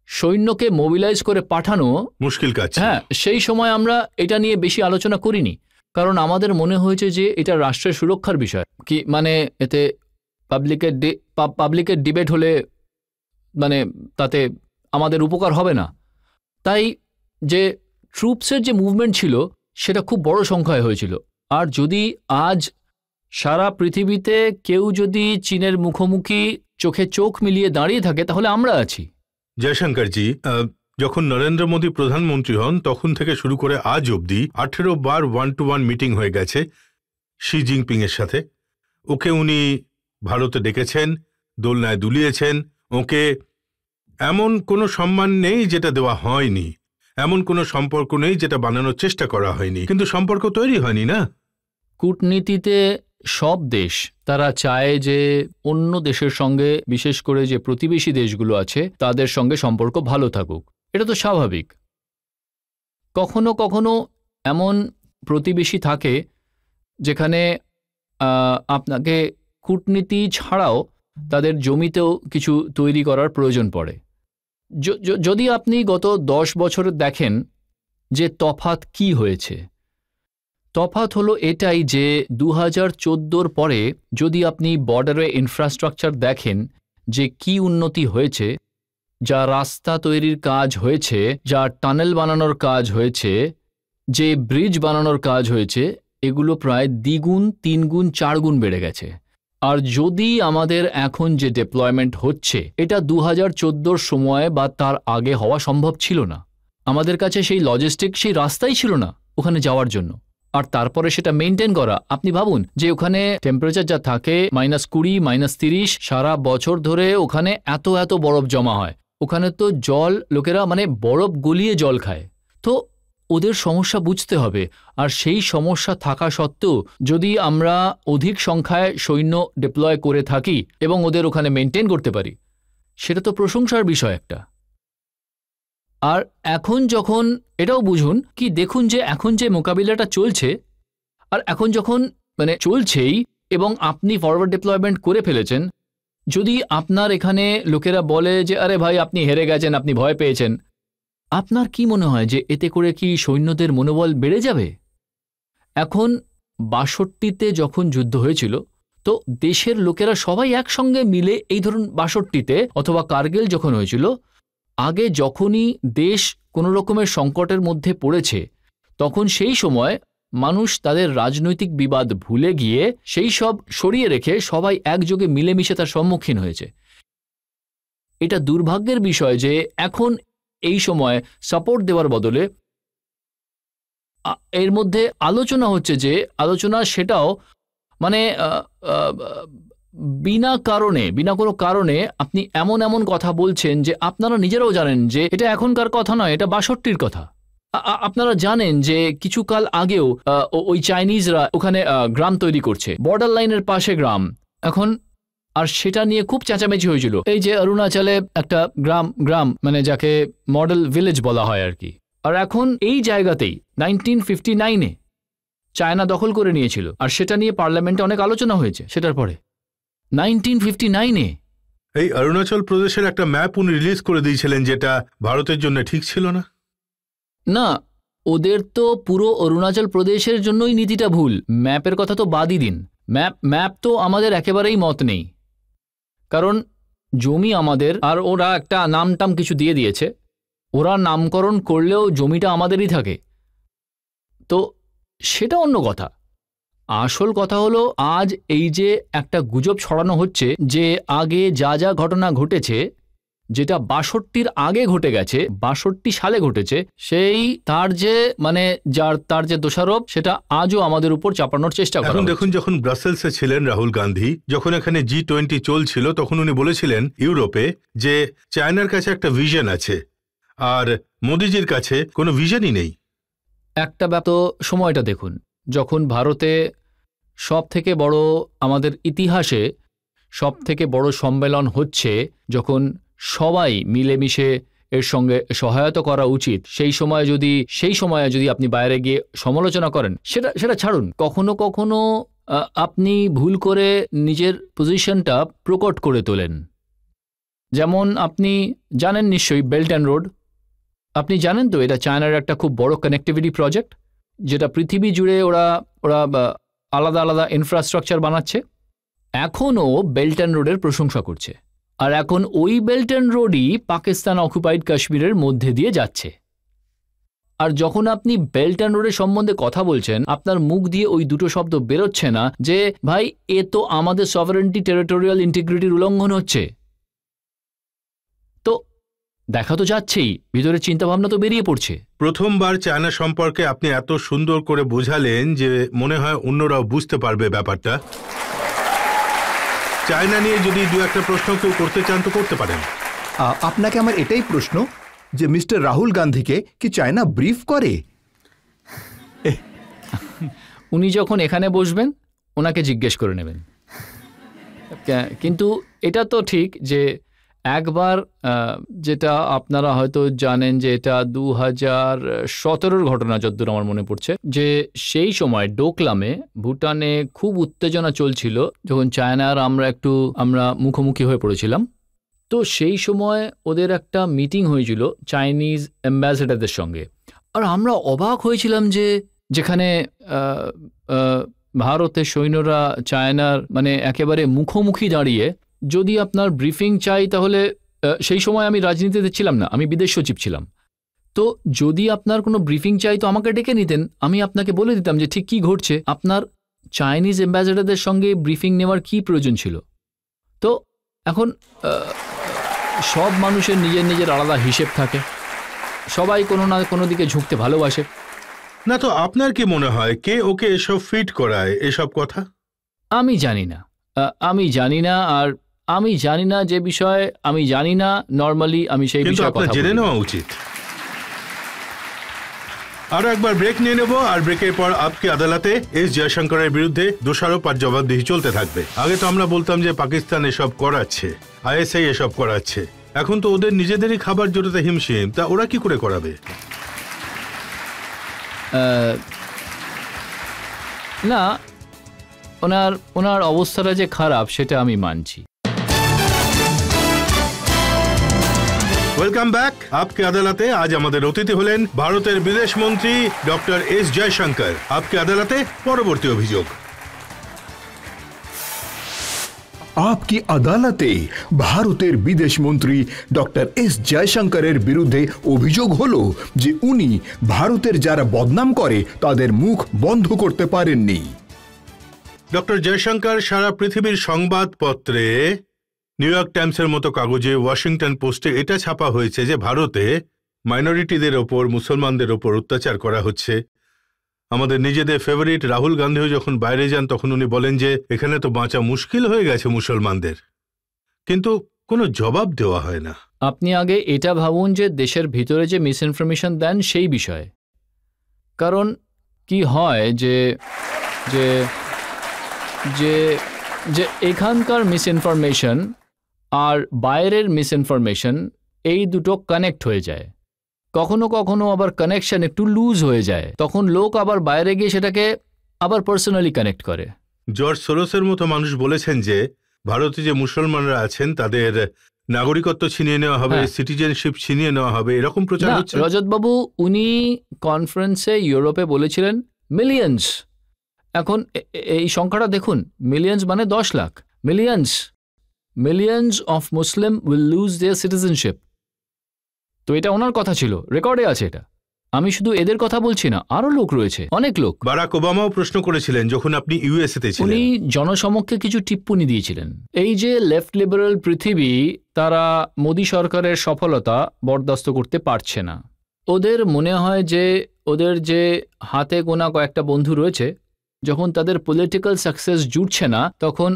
সৈন্যকে মোবিলাইজ করে পাঠানো মুশকিল কাজ। হ্যাঁ, সেই সময় আমরা এটা নিয়ে বেশি আলোচনা করিনি, কারণ আমাদের মনে হয়েছে যে এটা রাষ্ট্রের সুরক্ষার বিষয়, কি মানে এতে পাবলিকের ডিবেট হলে মানে তাতে আমাদের উপকার হবে না। তাই যে ট্রুপসের যে মুভমেন্ট ছিল সেটা খুব বড় সংখ্যায় হয়েছিল। আর যদি আজ সারা পৃথিবীতে কেউ যদি চীনের মুখোমুখি চোখে চোখ মিলিয়ে দাঁড়িয়ে থাকে, তাহলে আমরা আছি। জয়শঙ্করজি, যখন নরেন্দ্র মোদী প্রধানমন্ত্রী হন তখন থেকে শুরু করে আজ অবধি 18 বার 1-to-1 মিটিং হয়ে গেছে শি জিনপিং এর সাথে। ওকে উনি ভারতে ডেকেছেন, দোলনায় দুলিয়েছেন, ওকে এমন কোনো সম্মান নেই যেটা দেওয়া হয়নি, এমন কোনো সম্পর্ক নেই যেটা বানানোর চেষ্টা করা হয়নি, কিন্তু সম্পর্ক তৈরি হয়নি না। কূটনীতিতে সব দেশ তারা চায় যে অন্য দেশের সঙ্গে, বিশেষ করে যে প্রতিবেশী দেশগুলো আছে তাদের সঙ্গে সম্পর্ক ভালো থাকুক, এটা তো স্বাভাবিক। কখনো কখনো এমন প্রতিবেশী থাকে যেখানে আপনাকে কূটনীতি ছাড়াও তাদের জমিতেও কিছু তৈরি করার প্রয়োজন পড়ে। যদি আপনি গত 10 বছর দেখেন যে তফাৎ কি হয়েছে, তফাৎ হলো এটাই যে 2014 পরে যদি আপনি বর্ডারে ইনফ্রাস্ট্রাকচার দেখেন যে কি উন্নতি হয়েছে, যা রাস্তা তৈরির কাজ হয়েছে, যা টানেল বানানোর কাজ হয়েছে, যে ব্রিজ বানানোর কাজ হয়েছে, এগুলো প্রায় 2 গুণ 3 গুণ 4 গুণ বেড়ে গেছে। আর যদি আমাদের এখন যে ডিপ্লয়মেন্ট হচ্ছে এটা 2014 সময় বা তার আগে হওয়া সম্ভব ছিল না, আমাদের কাছে সেই লজিস্টিক, সেই রাস্তাই ছিল না ওখানে যাওয়ার জন্য। আর তারপরে সেটা মেনটেন করা, আপনি ভাবুন যে ওখানে টেম্পারেচার যা থাকে -20, -30, সারা বছর ধরে ওখানে এত বরফ জমা হয়, ওখানে তো জল লোকেরা মানে বরফ গলিয়ে জল খায়। তো ওদের সমস্যা বুঝতে হবে, আর সেই সমস্যা থাকা সত্ত্বেও যদি আমরা অধিক সংখ্যায় সৈন্য ডিপ্লয় করে থাকি এবং ওদের ওখানে মেনটেন করতে পারি, সেটা তো প্রশংসার বিষয় একটা। আর এখন যখন এটাও বুঝুন কি দেখুন যে এখন যে মোকাবিলাটা চলছে আর এখন যখন মানে চলছেই এবং আপনি ফরওয়ার্ড ডিপ্লয়মেন্ট করে ফেলেছেন, যদি আপনার এখানে লোকেরা বলে যে আরে ভাই আপনি হেরে গেছেন, আপনি ভয় পেয়েছেন, আপনার কি মনে হয় যে এতে করে কি সৈন্যদের মনোবল বেড়ে যাবে? এখন ৬২তে যখন যুদ্ধ হয়েছিল তো দেশের লোকেরা সবাই একসঙ্গে মিলে এই ধরুন ৬২তে অথবা কার্গিল যখন হয়েছিল, আগে যখনই দেশ কোনো রকমের সংকটের মধ্যে পড়েছে তখন সেই সময় মানুষ তাদের রাজনৈতিক বিবাদ ভুলে গিয়ে সেই সব সরিয়ে রেখে সবাই একযোগে মিলেমিশে তার সম্মুখীন হয়েছে। এটা দুর্ভাগ্যের বিষয় যে এখন এই সময় সাপোর্ট দেওয়ার বদলে এর মধ্যে আলোচনা হচ্ছে, যে আলোচনা সেটাও মানে বিনা কোনো কারণে আপনি এমন এমন কথা বলছেন যে আপনারা নিজেরাও জানেন যে এটা এখনকার কথা নয়, এটা ৬২র কথা। আপনারা জানেন যে কিছুকাল আগেও ওই চাইনিজরা ওখানে গ্রাম তৈরি করছে, বর্ডার লাইনের পাশে গ্রাম এখন, আর সেটা নিয়ে খুব চেঁচামেচি হয়েছিল। এই যে অরুণাচলে একটা গ্রাম মানে যাকে মডেল ভিলেজ বলা হয় আর কি, আর এখন এই জায়গাতেই 1959-এ চায়না দখল করে নিয়েছিল, আর সেটা নিয়ে পার্লামেন্টে অনেক আলোচনা হয়েছে। সেটার পরে 1959-এ এই অরুণাচল প্রদেশের একটা ম্যাপ উনি রিলিজ করে দিয়েছিলেন, যেটা ভারতের জন্য ঠিক ছিল না। না, ওদের তো পুরো অরুণাচল প্রদেশের জন্যই নীতিটা ভুল। ম্যাপের কথা তো বাদই দিন, ম্যাপ তো আমাদের একেবারেই মত নেই, কারণ জমি আমাদের, আর ওরা একটা নামটাম কিছু দিয়ে দিয়েছে, ওরা নামকরণ করলেও জমিটা আমাদেরই থাকে, তো সেটা অন্য কথা। আসল কথা হলো আজ এই যে একটা গুজব ছড়ানো হচ্ছে যে আগে যা যা ঘটনা ঘটেছে, যেটা ৬২-র আগে ঘটে গেছে, ৬২ সালে ঘটেছে, সেই তার যে দোষারোপ সেটা আজও আমাদের উপর চাপানোর চেষ্টা করা। এখন দেখুন, যখন ব্রাসেলসে ছিলেন রাহুল গান্ধী, যখন এখানে G20 চলছিল, তখন উনি বলেছিলেন ইউরোপে যে চায়নার কাছে একটা ভিশন আছে আর মোদিজির কাছে কোনো ভিশনই নেই। একটা ব্যাপার, সময়টা দেখুন, যখন ভারতে সব থেকে বড়, আমাদের ইতিহাসে সব থেকে বড় সম্মেলন হচ্ছে, যখন সবাই মিলেমিশে এর সঙ্গে সহায়তা করা উচিত, সেই সময়ে যদি আপনি বাইরে গিয়ে সমালোচনা করেন, সেটা ছাড়ুন। কখনো কখনো আপনি ভুল করে নিজের পজিশনটা প্রকট করে তোলেন। যেমন আপনি জানেন নিশ্চয়ই বেল্ট অ্যান্ড রোড, আপনি জানেন তো এটা চায়নার একটা খুব বড় কানেক্টিভিটি প্রজেক্ট, যেটা পৃথিবী জুড়ে ওরা আলাদা আলাদা ইনফ্রাস্ট্রাকচার বানাচ্ছে। এখনও বেল্ট অ্যান্ড রোডের প্রশংসা করছে, আর এখন ওই বেল্ট অ্যান্ড রোডই পাকিস্তান অকুপাইড কাশ্মীরের মধ্যে দিয়ে যাচ্ছে। আর যখন আপনি বেল্ট অ্যান্ড রোডের সম্বন্ধে কথা বলছেন, আপনার মুখ দিয়ে ওই দুটো শব্দ বেরোচ্ছে না যে ভাই এ তো আমাদের সভারেন্টি, টেরিটোরিয়াল ইন্টিগ্রিটির উল্লঙ্ঘন হচ্ছে। তো দেখা তো যাচ্ছেই, ভিতরে চিন্তাভাবনা তো বেরিয়ে পড়ছে। প্রথমবার চায়না সম্পর্কে আপনি এত সুন্দর করে বোঝালেন যে মনে হয় অন্যরাও বুঝতে পারবে ব্যাপারটা। চায়না নিয়ে যদি দু একটা প্রশ্ন কেউ করতে চান তো করতে পারেন। আপনাকে আমার এটাই প্রশ্ন যে মিস্টার রাহুল গান্ধীকে কি চায়না ব্রিফ করে? উনি যখন এখানে বসবেন ওনাকে জিজ্ঞেস করে নেবেন। কিন্তু এটা তো ঠিক যে একবার, যেটা আপনারা হয়তো জানেন যে এটা 2017-র ঘটনা যতদূর আমার মনে পড়ছে, যে সেই সময় ডোকলামে ভুটানে খুব উত্তেজনা চলছিল, যখন চায়নার আমরা মুখোমুখি হয়ে পড়েছিলাম। তো সেই সময় ওদের একটা মিটিং হয়েছিল চাইনিজ অ্যাম্বাসেডারদের সঙ্গে, আর আমরা অবাক হয়েছিলাম যে যেখানে ভারতের সৈন্যরা চায়নার মানে একেবারে মুখোমুখি দাঁড়িয়ে, যদি আপনার ব্রিফিং চাই তাহলে, সেই সময় আমি রাজনীতিতে ছিলাম না, আমি বিদেশ সচিব ছিলাম, তো যদি আপনার কোনো ব্রিফিং চাই তো আমাকে ডেকে নিতেন, আমি আপনাকে বলে দিতাম যে ঠিক কী ঘটছে। আপনার চাইনিজ অ্যাম্বাসেডারদের সঙ্গে ব্রিফিং নেওয়ার কী প্রয়োজন ছিল? তো এখন সব মানুষের নিজের নিজের আলাদা হিসেব থাকে, সবাই কোনো না কোনো দিকে ঝুঁকতে ভালোবাসে। না তো আপনার কি মনে হয় কে ওকে এসব ফিট করায় এসব কথা? আমি জানি না, আর আমি জানি না যে বিষয়ে আমি জানি না, নর্মালি আমি সেই বিষয়ে কথা জেনে নেওয়া উচিত। আরো একবার ব্রেক নিয়ে নেব, আর ব্রেকের পর আপকে আদালতে এস জয়শঙ্করের বিরুদ্ধে দোষারোপ আর জবাবদিহি চলতে থাকবে। আগে তো আমরা বলতাম যে পাকিস্তান এসব করাচ্ছে, ISI এসব করাচ্ছে, এখন তো ওদের নিজেদেরই খাবার জোটাতে হিমশিম, তা ওরা কি করে করাবে? না, ওনার অবস্থাটা যে খারাপ সেটা আমি মানছি। Welcome back. আপকে আদালতে আজ আমাদের অতিথি হলেন ভারতের বিদেশ মন্ত্রী ডক্টর এস জয়শঙ্কর। আপকে আদালতে পরবর্তী অভিযোগ। আপকি আদালতে ভারতের বিদেশ মন্ত্রী ডক্টর এস জয়শঙ্করের বিরুদ্ধে অভিযোগ হলো যে উনি ভারতের যারা বদনাম করে তাদের মুখ বন্ধ করতে পারেননি। ডক্টর জয়শঙ্কর সারা পৃথিবীর সংবাদপত্রে, নিউ ইয়র্ক টাইমসের মতো কাগজে, ওয়াশিংটন পোস্টে এটা ছাপা হয়েছে যে ভারতে মাইনরিটিদের ওপর, মুসলমানদের ওপর অত্যাচার করা হচ্ছে। আমাদের নিজেদের ফেভারিট রাহুল গান্ধীও যখন বাইরে যান তখন উনি বলেন যে এখানে তো বাঁচা মুশকিল হয়ে গেছে মুসলমানদের, কিন্তু কোনো জবাব দেওয়া হয় না। আপনি আগে এটা ভাবুন যে দেশের ভিতরে যে মিসইনফরমেশন দেন সেই বিষয়ে। কারণ কি হয় যে যে যে যে এখানকার মিসইনফরমেশন আর বাইরের মিসইনফরমেশন এই দুটো কানেক্ট হয়ে যায়। কখনো কখনো আবার কানেকশন একটু লুজ হয়ে যায়, তখন লোক আবার বাইরে গিয়ে সেটাকে আবার পার্সোনালি কানেক্ট করে। জর্জ সোরসের মতো মানুষ বলেছেন যে ভারতে যে মুসলমানরা আছেন তাদের নাগরিকত্ব ছিনিয়ে নেওয়া হবে, সিটিজেনশিপ ছিনিয়ে নেওয়া হবে, এরকম প্রচার হচ্ছে। রজতবাবু উনি কনফারেন্সে ইউরোপে বলেছিলেন মিলিয়ন্স। এখন এই সংখ্যাটা দেখুন, মিলিয়ন্স মানে 10 lakh. Millions of Muslim will lose there citizenship. তো এটা ওনার কথা ছিল, রেকর্ডে আছে এটা। আমি শুধু এদের কথা বলছি না, আরো লোক রয়েছে, অনেক লোক। বারাক ওবামাও প্রশ্ন করেছিলেন যখন আপনি ইউএসএতে ছিলেন। উনি জনসমক্ষে কিছু টিপ্পনি দিয়েছিলেন। এই যে লেফট লিবারেল পৃথিবী, তারা মোদী সরকারের সফলতা বরদাস্ত করতে পারছে না। ওদের মনে হয় যে ওদের যে হাতে গোনা কয়েকটা বন্ধু রয়েছে, যখন তাদের পলিটিক্যাল সাকসেস জুটছে না তখন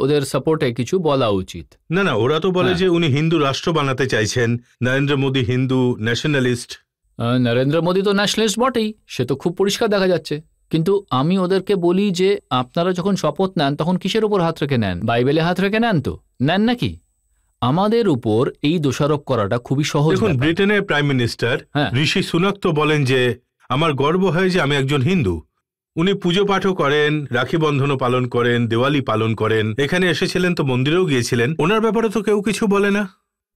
ওদের সাপোর্টে কিছু বলা উচিত। না না, ওরা তো বলে যে উনি হিন্দু রাষ্ট্র বানাতে চাইছেন, নরেন্দ্র মোদী হিন্দু ন্যাশনালিস্ট। নরেন্দ্র মোদী তো ন্যাশনালিস্ট বটেই, সে তো খুব পরিষ্কার দেখা যাচ্ছে। কিন্তু আমি ওদেরকে বলি যে আপনারা যখন শপথ নেন তখন কিসের উপর হাত রেখে নেন? বাইবেলে হাত রেখে নেন তো? নেন নাকি? আমাদের উপর এই দোষারোপ করাটা খুবই সহজ। দেখুন, ব্রিটেনের প্রাইম মিনিস্টার ঋষি সুনাক তো বলেন যে আমার গর্ব হয় যে আমি একজন হিন্দু। উনি পুজো পাঠও করেন, রাখি বন্ধনও পালন করেন, দেওয়ালি পালন করেন, এখানে এসেছিলেন তো মন্দিরেও গিয়েছিলেন। ওনার ব্যাপারে তো কেউ কিছু বলে না।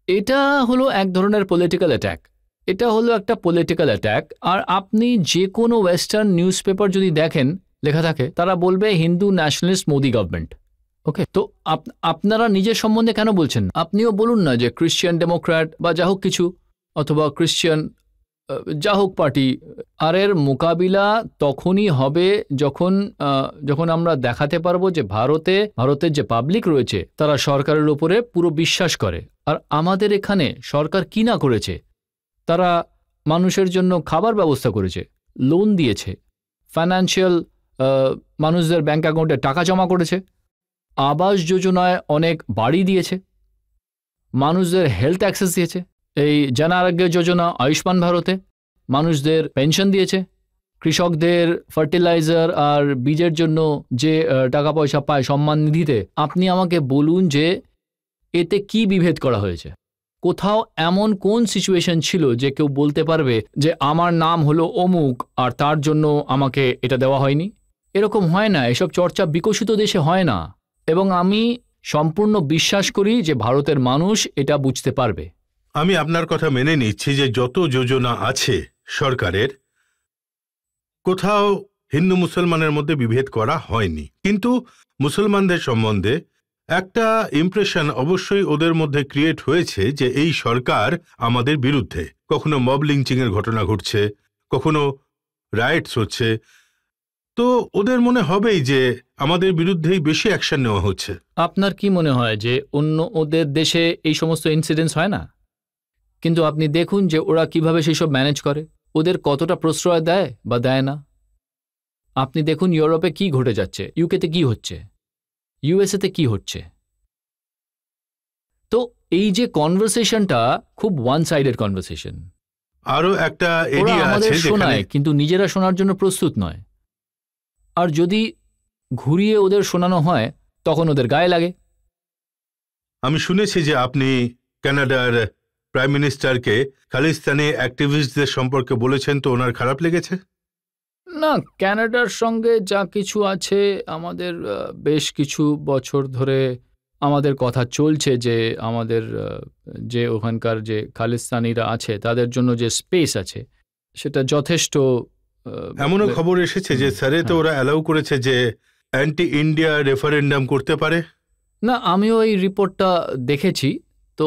এটা হলো এক ধরনের পলিটিক্যাল অ্যাটাক। এটা হলো একটা পলিটিক্যাল অ্যাটাক। আর আপনি যে কোনো ওয়েস্টার্ন নিউজ পেপার যদি দেখেন, লেখা থাকে তারা বলবে হিন্দু ন্যাশনালিস্ট মোদি গভর্নমেন্ট। ওকে, তো আপনারা নিজের সম্বন্ধে কেন বলছেন? আপনিও বলুন না যে ক্রিশ্চিয়ান ডেমোক্র্যাট বা যা হোক কিছু, অথবা ক্রিশ্চিয়ান যা হোক পার্টি। আর এর মোকাবিলা তখনই হবে যখন আমরা দেখাতে পারবো যে ভারতের যে পাবলিক রয়েছে তারা সরকারের উপরে পুরো বিশ্বাস করে। আর আমাদের এখানে সরকার কি না করেছে? তারা মানুষের জন্য খাবার ব্যবস্থা করেছে, লোন দিয়েছে, ফাইন্যান্সিয়াল মানুষদের ব্যাংক অ্যাকাউন্টে টাকা জমা করেছে, আবাস যোজনায় অনেক বাড়ি দিয়েছে, মানুষদের হেলথ অ্যাক্সেস দিয়েছে, এই জন আরোগ্য যোজনা, আয়ুষ্মান ভারতে মানুষদের পেনশন দিয়েছে, কৃষকদের ফার্টিলাইজার আর বীজের জন্য যে টাকা পয়সা পায় সম্মান নিধিতে। আপনি আমাকে বলুন যে এতে কি বিভেদ করা হয়েছে? কোথাও এমন কোন সিচুয়েশন ছিল যে কেউ বলতে পারবে যে আমার নাম হলো অমুক আর তার জন্য আমাকে এটা দেওয়া হয়নি? এরকম হয় না, এসব চর্চা বিকশিত দেশে হয় না। এবং আমি সম্পূর্ণ বিশ্বাস করি যে ভারতের মানুষ এটা বুঝতে পারবে। আমি আপনার কথা মেনে নিচ্ছি যে যত যোজনা আছে সরকারের, কোথাও হিন্দু মুসলমানের মধ্যে বিভেদ করা হয়নি। কিন্তু মুসলমানদের সম্বন্ধে একটা ইমপ্রেশন অবশ্যই ওদের মধ্যে ক্রিয়েট হয়েছে যে এই সরকার আমাদের বিরুদ্ধে। কখনো মব লিঞ্চিংয়ের ঘটনা ঘটছে, কখনো রাইটস হচ্ছে, তো ওদের মনে হবেই যে আমাদের বিরুদ্ধেই বেশি অ্যাকশন নেওয়া হচ্ছে। আপনার কি মনে হয় যে অন্য ওদের দেশে এই সমস্ত ইনসিডেন্টস হয় না? কিন্তু আপনি দেখুন যে ওরা কিভাবে সেসব ম্যানেজ করে, ওদের কতটা প্রশ্রয় দেয় বা দেয় না। আপনি দেখুন ইউরোপে কি ঘটে যাচ্ছে, ইউকেতে কি হচ্ছে, ইউএসএতে কি হচ্ছে। তো এই যে কনভারসেশনটা খুব ওয়ান সাইডেড কনভারসেশন। আরো একটা এরিয়া আছে যেখানে কিন্তু নিজেরা শোনার জন্য প্রস্তুত নয়। আর যদি ঘুরিয়ে ওদের শোনানো হয় তখন ওদের গায়ে লাগে। আমি শুনেছি যে আপনি কানাডার প্রাইম মিনিস্টারকে খালিস্তানি অ্যাক্টিভিস্টদের সম্পর্কে বলেছেন, তো ওনার খারাপ লেগেছে? না, কানাডার সঙ্গে যা কিছু আছে আমাদের বেশ কিছু বছর ধরে আমাদের কথা চলছে যে আমাদের যে ওখানকার যে খালিস্তানিরা আছে তাদের জন্য যে স্পেস আছে সেটা যথেষ্ট। এমনও খবর এসেছে যে স্যারে তো ওরা অ্যালাউ করেছে যে অ্যান্টি ইন্ডিয়া রেফারেন্ডাম করতে পারে। না, আমিও এই রিপোর্টটা দেখেছি, তো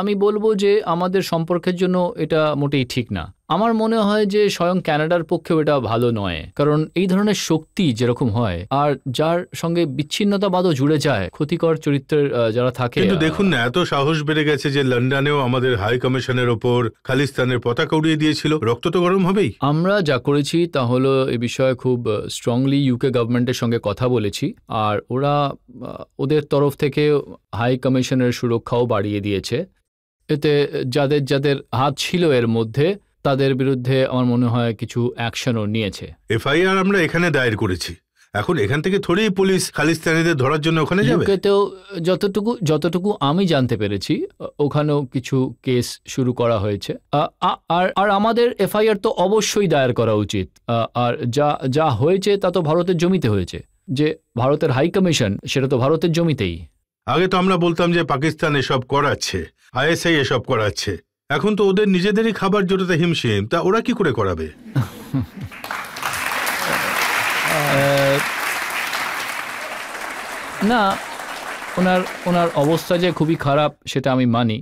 আমি বলবো যে আমাদের সম্পর্কের জন্য এটা মোটেই ঠিক না। আমার মনে হয় যে স্বয়ং কানাডার পক্ষেও এটা ভালো নয়, কারণ এই ধরনের শক্তি যেরকম হয় আর যার সঙ্গে বিচ্ছিন্নতাবাদও জুড়ে যায়, ক্ষতিকর চরিত্রের যারা থাকে। কিন্তু দেখুন না, এত সাহস বেড়ে গেছে যে লন্ডনেও আমাদের হাই কমিশনের ওপর খালিস্তানের পতাকা উড়িয়ে দিয়েছিল। রক্ত তো গরম হবেই। আমরা যা করেছি তা হলো এ বিষয়ে খুব স্ট্রংলি ইউকে গভর্নমেন্টের সঙ্গে কথা বলেছি, আর ওরা ওদের তরফ থেকে হাই কমিশনের সুরক্ষাও বাড়িয়ে দিয়েছে। এতে যাদের যাদের হাত ছিল এর মধ্যে তাদের বিরুদ্ধে আমার মনে হয় কিছু অ্যাকশনও নিয়েছে। এফআইআর আমরা এখানে দায়ের করেছি, এখন এখান থেকে থোড়েই পুলিশ খালিস্তানিদের ধরার জন্য ওখানে যাবে। ইউকেতেও যতটুকু আমি জানতে পেরেছি ওখানেও কিছু কেস শুরু করা হয়েছে, আর আমাদের এফআইআর তো অবশ্যই দায়ের করা উচিত। আর যা হয়েছে তা তো ভারতের জমিতে হয়েছে, যে ভারতের হাই কমিশন সেটা তো ভারতের জমিতেই। আগে তো আমরা বলতাম যে পাকিস্তান এসব করাচ্ছে, আইএসআই এসব করাচ্ছে, এখন তো ওদের নিজেদেরই খাবার জোটাতে হিমশিম, তা ওরা কি করে করাবে? না, ওনার অবস্থা যে খুবই খারাপ সেটা আমি মানি,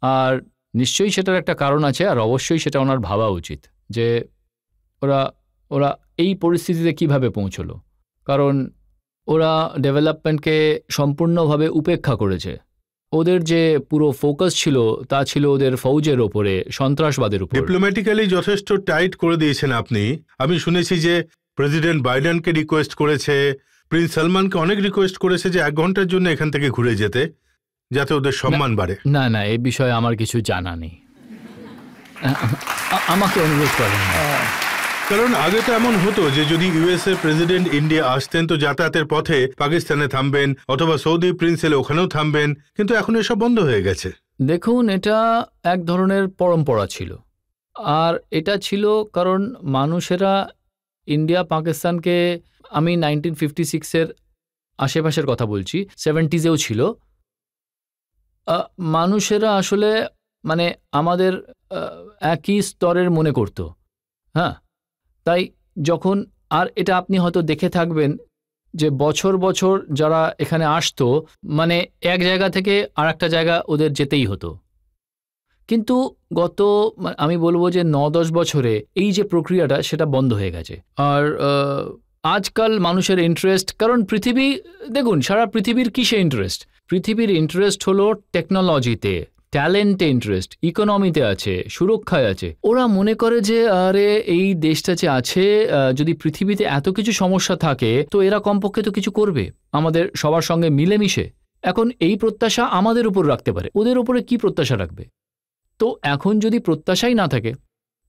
আর নিশ্চয়ই সেটার একটা কারণ আছে, আর অবশ্যই সেটা ওনার ভাবা উচিত যে ওরা এই পরিস্থিতিতে কিভাবে পৌঁছলো, কারণ ওরা ডেভেলপমেন্টকে সম্পূর্ণভাবে উপেক্ষা করেছে। ওদের যে পুরো ফোকাস ছিল তা ছিল ওদের ফৌজের ওপরে, সন্ত্রাসবাদের উপর। ডিপ্লোম্যাটিক্যালি যথেষ্ট টাইট করে দিয়েছেন আপনি। আমি শুনেছি যে প্রেসিডেন্ট বাইডেনকে রিকোয়েস্ট করেছে, প্রিন্স সালমানকে অনেক রিকোয়েস্ট করেছে যে 1 ঘন্টার জন্য এখান থেকে ঘুরে যেতে, যাতে ওদের সম্মান বাড়ে। না, এই বিষয়ে আমার কিছু জানা নেই, আমাকে অনুরোধ করেন। কারণ আগে তো এমন হতো যে যদি ইউএসএ প্রেসিডেন্ট ইন্ডিয়া আসতেন তো যাতায়াতের পথে পাকিস্তানে থামবেন, অথবা সৌদি প্রিন্স এলে ওখানেও থামবেন, কিন্তু এখন এসব বন্ধ হয়ে গেছে। দেখুন, এটা এক ধরনের পরম্পরা ছিল, আর এটা ছিল কারণ মানুষেরা ইন্ডিয়া পাকিস্তানকে, আমি 1956-এর আশেপাশের কথা বলছি, 70s-এও ছিল, মানুষেরা আসলে মানে আমাদের একই স্তরের মনে করত। হ্যাঁ, তাই যখন, আর এটা আপনি হয়তো দেখে থাকবেন যে বছর বছর যারা এখানে আসতো, মানে এক জায়গা থেকে আর একটা জায়গা ওদের যেতেই হতো। কিন্তু গত আমি বলবো যে 9-10 বছরে এই যে প্রক্রিয়াটা সেটা বন্ধ হয়ে গেছে। আর আজকাল মানুষের ইন্টারেস্ট, কারণ পৃথিবী দেখুন, সারা পৃথিবীর কিসে ইন্টারেস্ট? পৃথিবীর ইন্টারেস্ট হলো টেকনোলজিতে, ট্যালেন্টে ইন্টারেস্ট, ইকোনমিতে আছে, সুরক্ষায় আছে। ওরা মনে করে যে আরে এই দেশটা যে আছে, যদি পৃথিবীতে এত কিছু সমস্যা থাকে তো এরা কমপক্ষে তো কিছু করবে আমাদের সবার সঙ্গে মিলেমিশে। এখন এই প্রত্যাশা আমাদের উপর রাখতে পারে, ওদের উপরে কি প্রত্যাশা রাখবে? তো এখন যদি প্রত্যাশাই না থাকে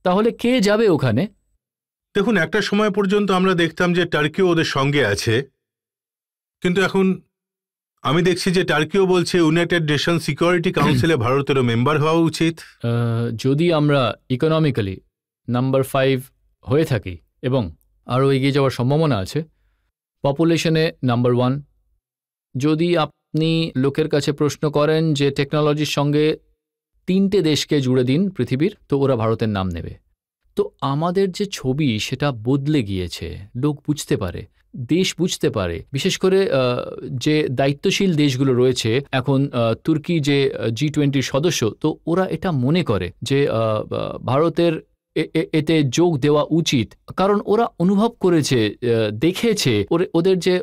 তাহলে কে যাবে ওখানে? দেখুন, একটা সময় পর্যন্ত আমরা দেখতাম যে টার্কিও ওদের সঙ্গে আছে, কিন্তু এখন আমি দেখছি যে টার্কিও বলছে ইউনাইটেড নেশন সিকিউরিটি কাউন্সিলে ভারতেরও মেম্বার হওয়া উচিত। যদি আমরা ইকোনমিক্যালি নাম্বার 5 হয়ে থাকি এবং আরও এগিয়ে যাওয়ার সম্ভাবনা আছে, পপুলেশনে নাম্বার 1, যদি আপনি লোকের কাছে প্রশ্ন করেন যে টেকনোলজির সঙ্গে 3টে দেশকে জুড়ে দিন পৃথিবীর, তো ওরা ভারতের নাম নেবে। তো আমাদের যে ছবি সেটা বদলে গিয়েছে, লোক বুঝতে পারে, দেশ বুঝতে পারে, বিশেষ করে যে দায়িত্বশীল দেশগুলো রয়েছে এখন, তুর্কি যে G20 সদস্য, তো ওরা এটা মনে করে যে ভারতের এতে যোগ দেওয়া উচিত, কারণ ওরা অনুভব করেছে, দেখেছে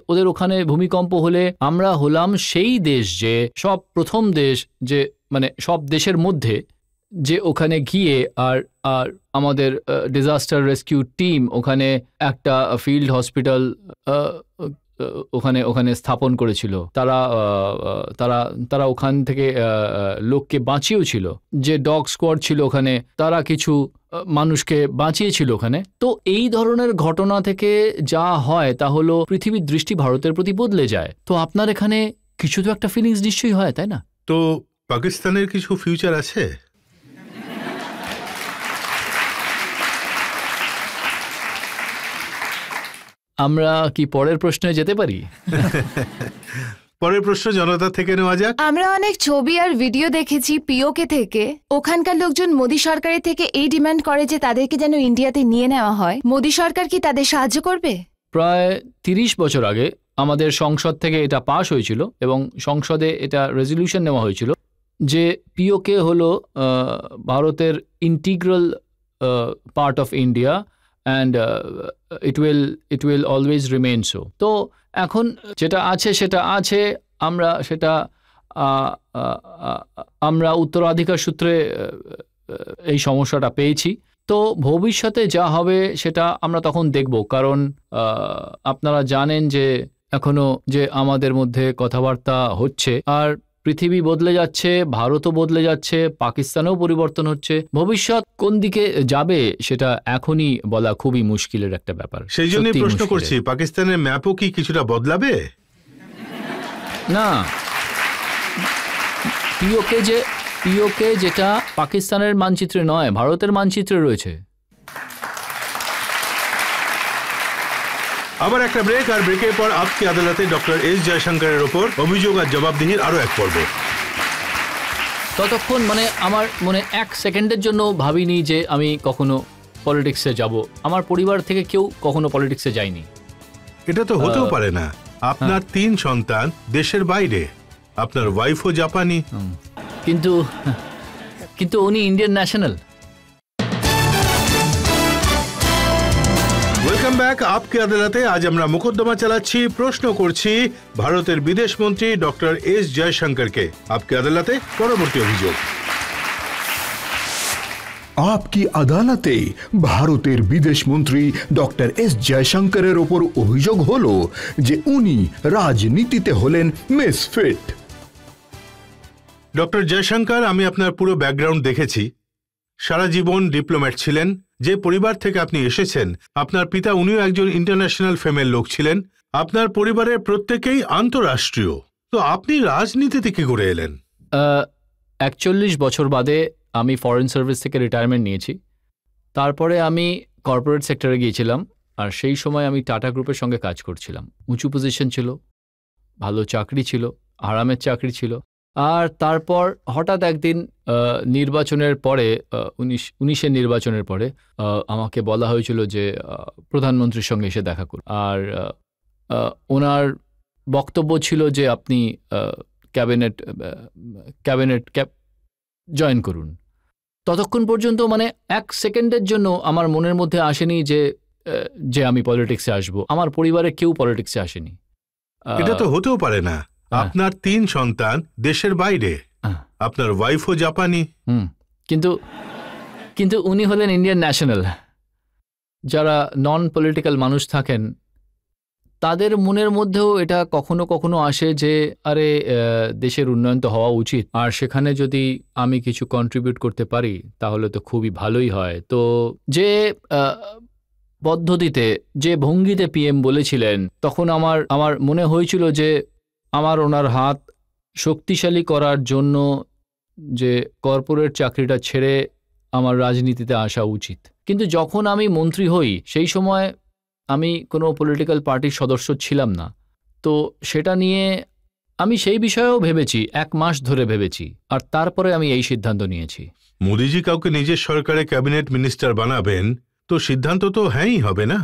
ওদের ওখানে ভূমিকম্প হলে আমরা হলাম সেই দেশ, যে সব প্রথম দেশ, যে মানে সব দেশের মধ্যে যে ওখানে গিয়ে আর আমাদের ডিজাস্টার রেস্কিউ টিম ওখানে একটা ফিল্ড হসপিটাল ওখানে স্থাপন করেছিল। তারা ওখান থেকে লোককে বাঁচিয়েও ছিল, যে ডগ স্কোয়াড ছিল ওখানে, তারা কিছু মানুষকে বাঁচিয়েছিল ওখানে। তো এই ধরনের ঘটনা থেকে যা হয় তা হলো পৃথিবীর দৃষ্টি ভারতের প্রতি বদলে যায়। তো আপনার এখানে কিছু তো একটা ফিলিংস নিশ্চয়ই হয়, তাই না? তো পাকিস্তানের কিছু ফিউচার আছে? আমরা কি পরের প্রশ্নে যেতে পারি? পরের প্রশ্ন জনতা থেকে নেওয়া যাক। আমরা অনেক ছবি আর ভিডিও দেখেছি পিওকে থেকে। ওখানকার লোকজন মোদী সরকারের থেকে এই ডিমান্ড করে যে তাদেরকে যেন ইন্ডিয়াতে নিয়ে নেওয়া হয়। মোদী সরকার কি তাদের সাহায্য করবে? প্রায় 30 বছর আগে আমাদের সংসদ থেকে এটা পাশ হয়েছিল এবং সংসদে এটা রেজলিউশন নেওয়া হয়েছিল যে পিওকে হলো ভারতের integral part of India and it will always remain so. তো এখন যেটা আছে সেটা আছে, আমরা উত্তরাধিকার সূত্রে এই সমস্যাটা পেয়েছি। তো ভবিষ্যতে যা হবে সেটা আমরা তখন দেখব, কারণ আপনারা জানেন যে এখনো যে আমাদের মধ্যে কথাবার্তা হচ্ছে, আর পৃথিবী বদলে যাচ্ছে, ভারতও বদলে যাচ্ছে, পাকিস্তানেও পরিবর্তন হচ্ছে। ভবিষ্যৎ কোন দিকে যাবে সেটা এখনই বলা খুবই মুশকিলের একটা ব্যাপার। সেই জন্যই প্রশ্ন করছি, পাকিস্তানের ম্যাপও কি কিছুটা বদলাবে? না, পিওকে যেটা পাকিস্তানের মানচিত্রে নয়, ভারতের মানচিত্রে রয়েছে। আবার একটা ব্রেক, আর ব্রেকের পর আপকি আদালতে ডক্টর এস জয়শঙ্করের ওপর অভিযোগ আর জবাবদিহির আরো এক পর্ব। ততক্ষণ আমার মনে 1 সেকেন্ডের জন্য ভাবিনি যে আমি কখনো পলিটিক্সে যাব। আমার পরিবার থেকে কেউ কখনো পলিটিক্সে যায়নি। এটা তো হতেও পারে না। আপনার 3 সন্তান দেশের বাইরে, আপনার ওয়াইফও জাপানি। কিন্তু উনি ইন্ডিয়ান ন্যাশনাল। ওয়েলকাম ব্যাক আপকে আদালতে। আজ আমরা মোকদ্দমা চালাচ্ছি, প্রশ্ন করছি ভারতের বিদেশ মন্ত্রী ডক্টর এস জয়শঙ্করকে। আপকে আদালতে পরবর্তী অভিযোগ। আপকি আদালতে ভারতের বিদেশ মন্ত্রী ডক্টর এস জয়শঙ্করের ওপর অভিযোগ হলো যে উনি রাজনীতিতে হলেন মিসফিট। ডক্টর জয়শঙ্কর, আমি আপনার পুরো ব্যাকগ্রাউন্ড দেখেছি। সারা জীবন ডিপ্লোম্যাট ছিলেন। যে পরিবার থেকে আপনি এসেছেন, আপনার পিতা উনিও একজন ইন্টারন্যাশনাল ফেমের লোক ছিলেন। আপনার পরিবারের প্রত্যেকেই আন্তঃরাষ্ট্রীয়। তো আপনি রাজনীতিতে কি করে এলেন? 41 বছর বাদে আমি ফরেন সার্ভিস থেকে রিটায়ারমেন্ট নিয়েছি। তারপরে আমি কর্পোরেট সেক্টরে গিয়েছিলাম, আর সেই সময় আমি টাটা গ্রুপের সঙ্গে কাজ করছিলাম। উঁচু পজিশন ছিল, ভালো চাকরি ছিল, আরামের চাকরি ছিল। আর তারপর হঠাৎ একদিন নির্বাচনের পরে 19-এর নির্বাচনের পরে আমাকে বলা হয়েছিল যে প্রধানমন্ত্রীর সঙ্গে এসে দেখা করুন। আর ওনার বক্তব্য ছিল যে আপনি ক্যাবিনেট জয়েন করুন। ততক্ষণ পর্যন্ত 1 সেকেন্ডের জন্য আমার মনের মধ্যে আসেনি যে আমি পলিটিক্সে আসব। আমার পরিবারে কেউ পলিটিক্সে আসেনি। এটা তো হতেও পারে না। আপনার 3 সন্তান দেশের বাইরে, আপনার ওয়াইফও জাপানি। কিন্তু উনি হলেন ইন্ডিয়ান ন্যাশনাল। যারা নন পলিটিক্যাল মানুষ থাকেন তাদের মনের মধ্যেও এটা কখনো কখনো আসে যে আরে দেশের উন্নয়ন তো হওয়া উচিত, আর সেখানে যদি আমি কিছু কন্ট্রিবিউট করতে পারি তাহলে তো খুবই ভালোই হয়। তো যে পদ্ধতিতে, যে ভঙ্গিতে পিএম বলেছিলেন, তখন আমার মনে হয়েছিল যে আমার ওনার হাত শক্তিশালী করার জন্য যে কর্পোরেট চাকরিটা ছেড়ে আমার রাজনীতিতে আসা উচিত। কিন্তু যখন আমি মন্ত্রী হই সেই সময় আমি কোনো পলিটিক্যাল পার্টির সদস্য ছিলাম না। তো সেটা নিয়ে আমি সেই বিষয়েও ভেবেছি, 1 মাস ধরে ভেবেছি, আর তারপরে আমি এই সিদ্ধান্ত নিয়েছি। মোদিজি কাউকে নিজের সরকারে ক্যাবিনেট মিনিস্টার বানাবেন, তো সিদ্ধান্ত তো হ্যাঁই হবে না?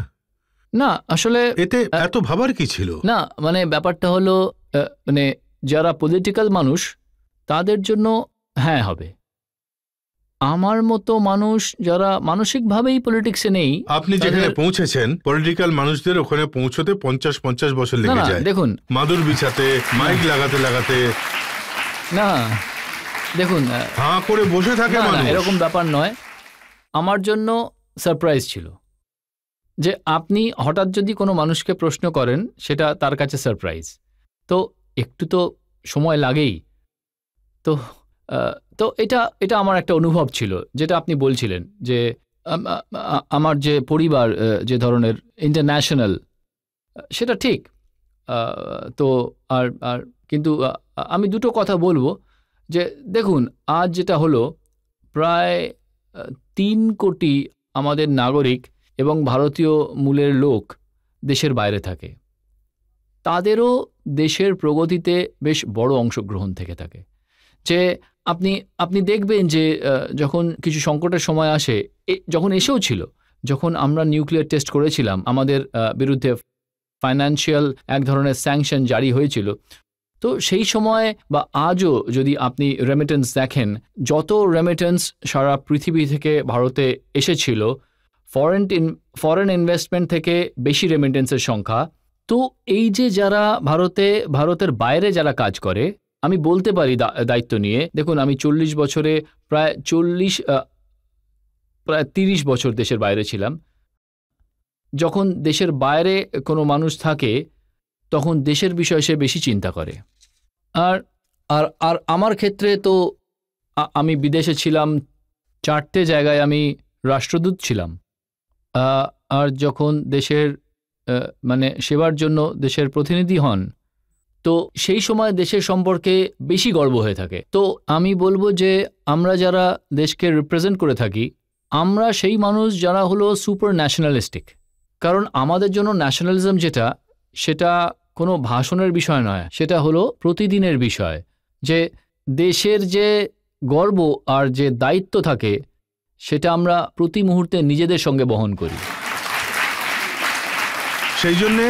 না, আসলে এতে এত ভাবার কি ছিল? না, ব্যাপারটা হলো যারা পলিটিক্যাল মানুষ তাদের জন্য হ্যাঁ হবে। আমার মতো মানুষ যারা মানসিকভাবেই পলিটিক্সে নেই। আপনি যেখানে পৌঁছেছেন, পলিটিক্যাল মানুষদের ওখানে পৌঁছতে 50-50 বছর লেগে যায়। দেখুন, মাদুর বিছাতে, মাইক লাগাতে। না দেখুন, হাঁ করে বসে থাকে মানুষ। এরকম ব্যাপার নয়। আমার জন্য সারপ্রাইজ ছিল যে আপনি হঠাৎ যদি কোনো মানুষকে প্রশ্ন করেন, সেটা তার কাছে সারপ্রাইজ। তো একটু তো সময় লাগেই। তো এটা আমার একটা অনুভব ছিল, যেটা আপনি বলছিলেন যে আমার যে পরিবার যে ধরনের ইন্টারন্যাশনাল, সেটা ঠিক। তো আর কিন্তু আমি দুটো কথা বলবো যে দেখুন আজ যেটা হলো প্রায় 3 কোটি আমাদের নাগরিক এবং ভারতীয় মূলের লোক দেশের বাইরে থাকে, তাদেরও দেশের প্রগতিতে বেশ বড় অংশগ্রহণ থেকে থাকে। যে আপনি দেখবেন যে যখন কিছু সংকটের সময় আসে, যখন এসেও ছিল, যখন আমরা নিউক্লিয়ার টেস্ট করেছিলাম, আমাদের বিরুদ্ধে ফাইন্যান্সিয়াল এক ধরনের স্যাংশন জারি হয়েছিল, তো সেই সময় বা আজও যদি আপনি রেমিটেন্স দেখেন, যত রেমিটেন্স সারা পৃথিবী থেকে ভারতে এসেছিল, ফরেন ইনভেস্টমেন্ট থেকে বেশি রেমিটেন্সের সংখ্যা। তো এই যে যারা ভারতের বাইরে যারা কাজ করে, আমি বলতে পারি দায়িত্ব নিয়ে, দেখুন আমি 40 বছরে প্রায় 30 বছর দেশের বাইরে ছিলাম। যখন দেশের বাইরে কোনো মানুষ থাকে তখন দেশের বিষয়ে সে বেশি চিন্তা করে। আর আর আমার ক্ষেত্রে তো আমি বিদেশে ছিলাম, 4টে জায়গায় আমি রাষ্ট্রদূত ছিলাম। আর যখন দেশের মানে সেবার জন্য দেশের প্রতিনিধি হন, তো সেই সময় দেশের সম্পর্কে বেশি গর্ব হয়ে থাকে। তো আমি বলবো যে আমরা যারা দেশকে রিপ্রেজেন্ট করে থাকি, আমরা সেই মানুষ যারা হলো সুপার ন্যাশনালিস্টিক। কারণ আমাদের জন্য ন্যাশনালিজম যেটা, সেটা কোনো ভাষণের বিষয় নয়, সেটা হলো প্রতিদিনের বিষয়। যে দেশের যে গর্ব আর যে দায়িত্ব থাকে, সেটা আমরা প্রতি মুহূর্তে নিজেদের সঙ্গে বহন করি। সেই জন্যে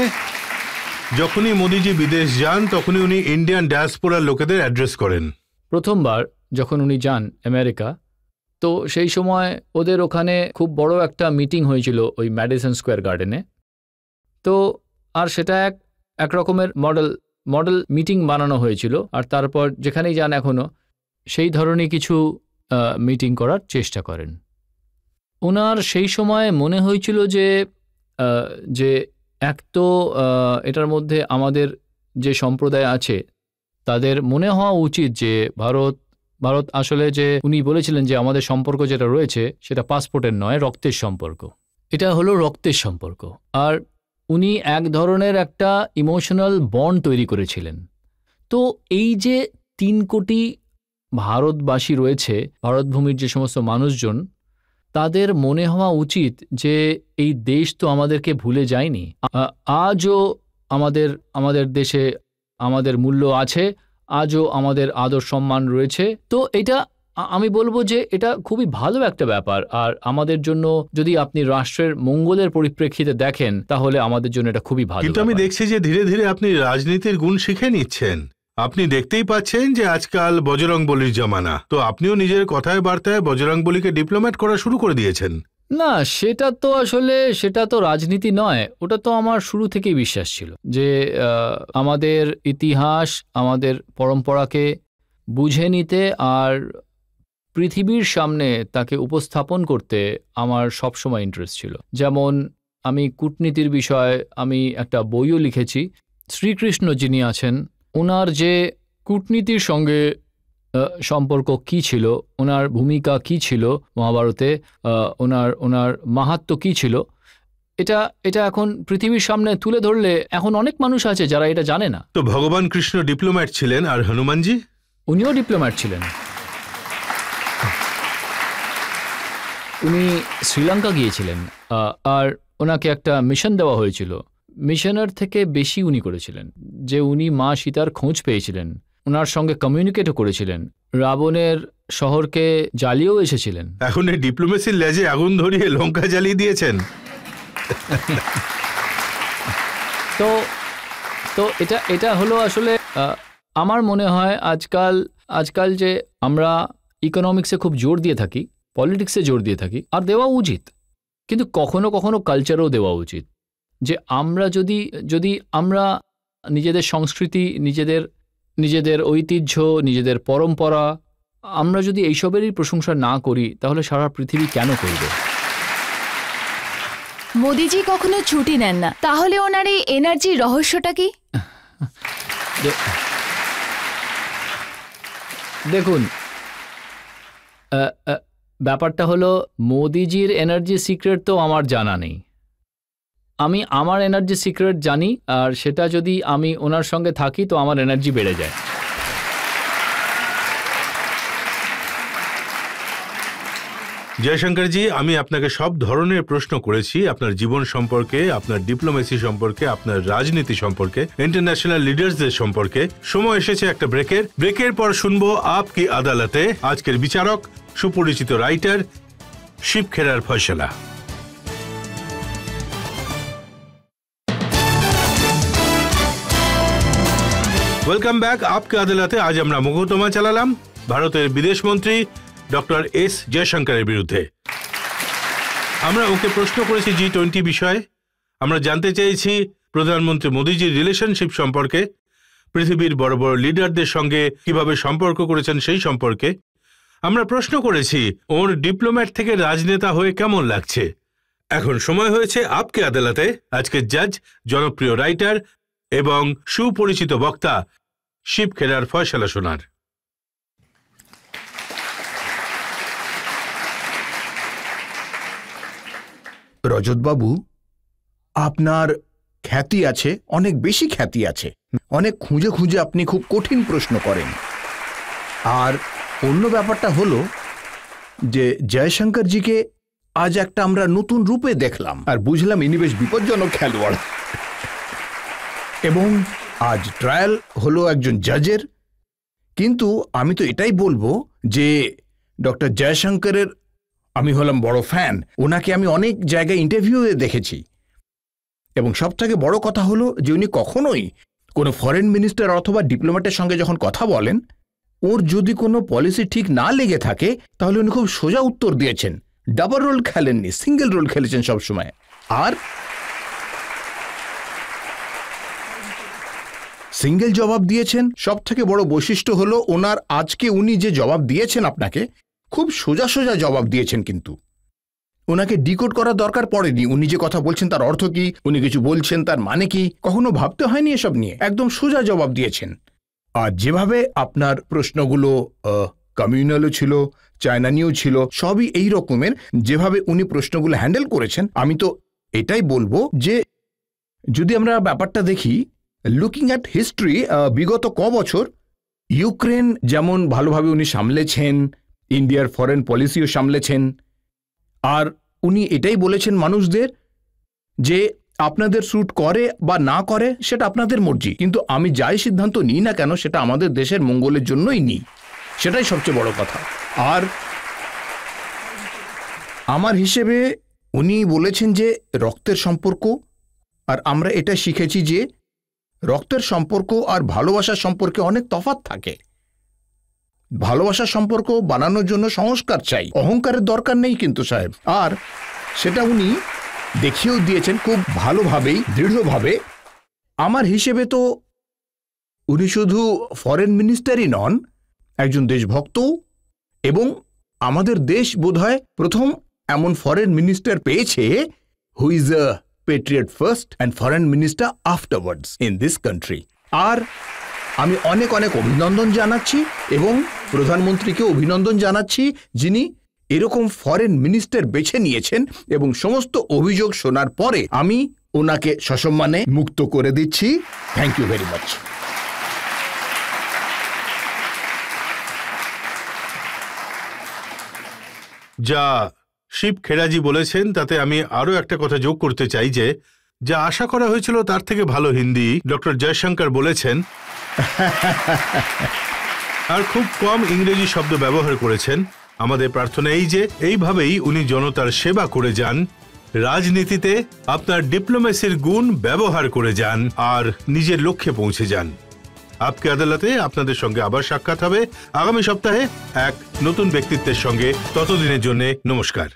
যখনই মোদিজি বিদেশ যান, তখনই উনি ইন্ডিয়ান ডায়াসপোরার লোকেদের অ্যাড্রেস করেন। প্রথমবার যখন উনি যান আমেরিকা, তো সেই সময় ওদের ওখানে খুব বড় একটা মিটিং হয়েছিল ওই ম্যাডিসন স্কোয়ার গার্ডেনে। তো আর সেটা এক রকমের মডেল মিটিং বানানো হয়েছিল। আর তারপর যেখানেই যান এখনও সেই ধরনের কিছু মিটিং করার চেষ্টা করেন। ওনার সেই সময় মনে হয়েছিল যে এক তো এটার মধ্যে আমাদের যে সম্প্রদায় আছে তাদের মনে হওয়া উচিত যে ভারত আসলে, যে উনি বলেছিলেন যে আমাদের সম্পর্ক যেটা রয়েছে সেটা পাসপোর্টের নয়, রক্তের সম্পর্ক। এটা হলো রক্তের সম্পর্ক। আর উনি এক ধরনের একটা ইমোশনাল বন্ড তৈরি করেছিলেন। তো এই যে 3 কোটি ভারতবাসী রয়েছে, ভারতভূমির যে সমস্ত মানুষজন, তাদের মনে হওয়া উচিত যে এই দেশ তো আমাদেরকে ভুলে যায়নি। আজও আমাদের দেশে আমাদের মূল্য আছে, আজও আমাদের আদর সম্মান রয়েছে। তো এটা আমি বলবো যে এটা খুবই ভালো একটা ব্যাপার। আর আমাদের জন্য যদি আপনি রাষ্ট্রের মঙ্গলের পরিপ্রেক্ষিতে দেখেন, তাহলে আমাদের জন্য এটা খুবই ভালো। কিন্তু আমি দেখছি যে ধীরে ধীরে আপনি রাজনীতির গুণ শিখে নিচ্ছেন। আপনি দেখতেই পাচ্ছেন যে আজকাল বজরং বলির জামানা, তো আপনিও নিজের কথায় বার্তায় বজরং বলিকে ডিপ্লোম্যাট করা শুরু করে দিয়েছেন। না, সেটা তো রাজনীতি নয়, ওটা তো আমার শুরু থেকেই বিশ্বাস ছিল যে আমাদের ইতিহাস, আমাদের পরম্পরাকে বুঝে নিতে আর পৃথিবীর সামনে তাকে উপস্থাপন করতে আমার সবসময় ইন্টারেস্ট ছিল। যেমন আমি কূটনীতির বিষয়ে আমি একটা বইও লিখেছি। শ্রীকৃষ্ণ যিনি আছেন, ওনার যে কূটনীতির সঙ্গে সম্পর্ক কি ছিল, ওনার ভূমিকা কি ছিল মহাভারতে, ওনার মাহাত্ম্য কি ছিল, এটা এখন পৃথিবীর সামনে তুলে ধরলে এখন অনেক মানুষ আছে যারা এটা জানে না। তো ভগবান কৃষ্ণ ডিপ্লোম্যাট ছিলেন, আর হনুমানজি? উনিও ডিপ্লোম্যাট ছিলেন। উনি শ্রীলঙ্কা গিয়েছিলেন, আর ওনাকে একটা মিশন দেওয়া হয়েছিল। মিশনের থেকে বেশি উনি করেছিলেন, যে উনি মা সীতার খোঁজ পেয়েছিলেন, ওনার সঙ্গে কমিউনিকেটও করেছিলেন, রাবণের শহরকে জ্বালিয়েও এসেছিলেন। এখন এই ডিপ্লোমেসির লেজে আগুন ধরিয়ে লঙ্কা জ্বালিয়ে দিয়েছেন। তো এটা হলো আসলে আমার মনে হয় আজকাল যে আমরা ইকোনমিক্সে খুব জোর দিয়ে থাকি, পলিটিক্সে জোর দিয়ে থাকি, আর দেওয়া উচিত, কিন্তু কখনো কখনো কালচারও দেওয়া উচিত। যে আমরা যদি আমরা নিজেদের সংস্কৃতি, নিজেদের ঐতিহ্য, নিজেদের পরম্পরা, আমরা যদি এইসবেরই প্রশংসা না করি, তাহলে সারা পৃথিবী কেন করবে? মোদিজি কখনো ছুটি নেন না, তাহলে ওনার এই এনার্জির রহস্যটা কি? দেখুন, ব্যাপারটা হলো মোদিজির এনার্জি সিক্রেট তো আমার জানা নেই। আমি আমার এনার্জি সিক্রেট জানি, আর সেটা যদি আমি ওনার সঙ্গে থাকি তো আমার এনার্জি বেড়ে যায়। জয়শঙ্করজি, আমি আপনাকে সব ধরনের প্রশ্ন করেছি, আপনার জীবন সম্পর্কে, আপনার ডিপ্লোমেসি সম্পর্কে, আপনার রাজনীতি সম্পর্কে, ইন্টারন্যাশনাল লিডার্সদের সম্পর্কে। সময় এসেছে একটা ব্রেকের পর শুনবো আপ কি আদালতে আজকের বিচারক, সুপরিচিত রাইটার শিব খেরার ফয়সালা। ওয়েলকাম ব্যাক আপকে আদালতে। আজ আমরা মোকদ্দমা চালালাম ভারতের বিদেশ মন্ত্রী ডক্টর এস জয়শঙ্করের বিরুদ্ধে। আমরা ওকে প্রশ্ন করেছি G20 বিষয়ে। আমরা জানতে চেয়েছি প্রধানমন্ত্রী মোদীজির রিলেশনশিপ সম্পর্কে, পৃথিবীর বড় বড় লিডারদের সঙ্গে কিভাবে সম্পর্ক করেছেন সেই সম্পর্কে। আমরা প্রশ্ন করেছি ওর ডিপ্লোম্যাট থেকে রাজনেতা হয়ে কেমন লাগছে। এখন সময় হয়েছে আপকে আদালতে আজকের জাজ, জনপ্রিয় রাইটার এবং সুপরিচিত বক্তা শিব খেরার ফয়সালা শোনার। রজতবাবু, আপনার খ্যাতি আছে, অনেক বেশি খ্যাতি আছে। অনেক খুঁজে খুঁজে আপনি খুব কঠিন প্রশ্ন করেন। আর অন্য ব্যাপারটা হলো যে জয়শঙ্করজিকে আজ একটা আমরা নতুন রূপে দেখলাম আর বুঝলাম ইনি বেশ বিপজ্জনক খেলোয়াড়। এবং আজ ট্রায়াল হলো একজন জাজের। কিন্তু আমি তো এটাই বলবো যে ডক্টর জয়শঙ্করের আমি হলাম বড় ফ্যান। ওনাকে আমি অনেক জায়গায় ইন্টারভিউয়ে দেখেছি এবং সবথেকে বড় কথা হলো যে উনি কখনোই কোনো ফরেন মিনিস্টার অথবা ডিপ্লোম্যাটের সঙ্গে যখন কথা বলেন, ওর যদি কোনো পলিসি ঠিক না লেগে থাকে তাহলে উনি খুব সোজা উত্তর দিয়েছেন। ডাবল রোল খেলেননি, সিঙ্গেল রোল খেলেছেন সবসময়। আর সিঙ্গেল জবাব দিয়েছেন। সবথেকে বড় বৈশিষ্ট্য হলো ওনার আজকে উনি যে জবাব দিয়েছেন আপনাকে, খুব সোজা সোজা জবাব দিয়েছেন। কিন্তু ওনাকে ডিকোড করার দরকার পড়েনি। উনি যে কথা বলছেন তার অর্থ কি, উনি কিছু বলছেন তার মানে কি, কখনো ভাবতে হয়নি এসব নিয়ে। একদম সোজা জবাব দিয়েছেন। আর যেভাবে আপনার প্রশ্নগুলো কমিউনালও ছিল, চায়না নিয়েও ছিল, সবই এই রকমের যেভাবে উনি প্রশ্নগুলো হ্যান্ডেল করেছেন, আমি তো এটাই বলবো যে যদি আমরা ব্যাপারটা দেখি লুকিং অ্যাট হিস্ট্রি, বিগত বছর ইউক্রেন যেমন ভালোভাবে উনি সামলেছেন, ইন্ডিয়ার ফরেন পলিসিও সামলেছেন। আর উনি এটাই বলেছেন মানুষদের যে আপনাদের স্যুট করে বা না করে সেটা আপনাদের মর্জি, কিন্তু আমি যাই সিদ্ধান্ত নিই না কেন সেটা আমাদের দেশের মঙ্গলের জন্যই নিই। সেটাই সবচেয়ে বড় কথা। আর আমার হিসেবে উনি বলেছেন যে রক্তের সম্পর্ক, আর আমরা এটা শিখেছি যে রক্তের সম্পর্ক আর ভালোবাসার সম্পর্কে অনেক তফাৎ থাকে। ভালোবাসার সম্পর্ক বানানোর জন্য সংস্কার চাই, অহংকারের দরকার নেই কিন্তু সাহেব। আর সেটা উনি দেখিয়েও দিয়েছেন খুব ভালোভাবেই, দৃঢ়ভাবে। আমার হিসেবে তো উনি শুধু ফরেন মিনিস্টারই নন, একজন দেশভক্তও। এবং আমাদের দেশ বোধহয় প্রথম এমন ফরেন মিনিস্টার পেয়েছে who is a patriot first and foreign minister afterwards in this country. আর আমি অনেক অনেক অভিনন্দন জানাচ্ছি এবং প্রধানমন্ত্রীকে অভিনন্দন জানাচ্ছি যিনি এরকম ফরেন মিনিস্টার বেছে নিয়েছেন। এবং সমস্ত অভিযোগ শোনার পরে আমি ওনাকে সসম্মানে মুক্ত করে দিচ্ছি। Thank you very much. যা শিব খেরাজি বলেছেন তাতে আমি আরো একটা কথা যোগ করতে চাই যে যা আশা করা হয়েছিল তার থেকে ভালো হিন্দি ডক্টর জয়শঙ্কর বলেছেন। আর খুব কম ইংরেজি শব্দ ব্যবহার করেছেন। আমাদের প্রার্থনা এই যে এইভাবেই উনি জনতার সেবা করে যান, রাজনীতিতে আপনার ডিপ্লোমেসির গুণ ব্যবহার করে যান আর নিজের লক্ষ্যে পৌঁছে যান। আপকে আদালতে আপনাদের সঙ্গে আবার সাক্ষাৎ হবে আগামী সপ্তাহে এক নতুন ব্যক্তিত্বের সঙ্গে। ততদিনের জন্য নমস্কার।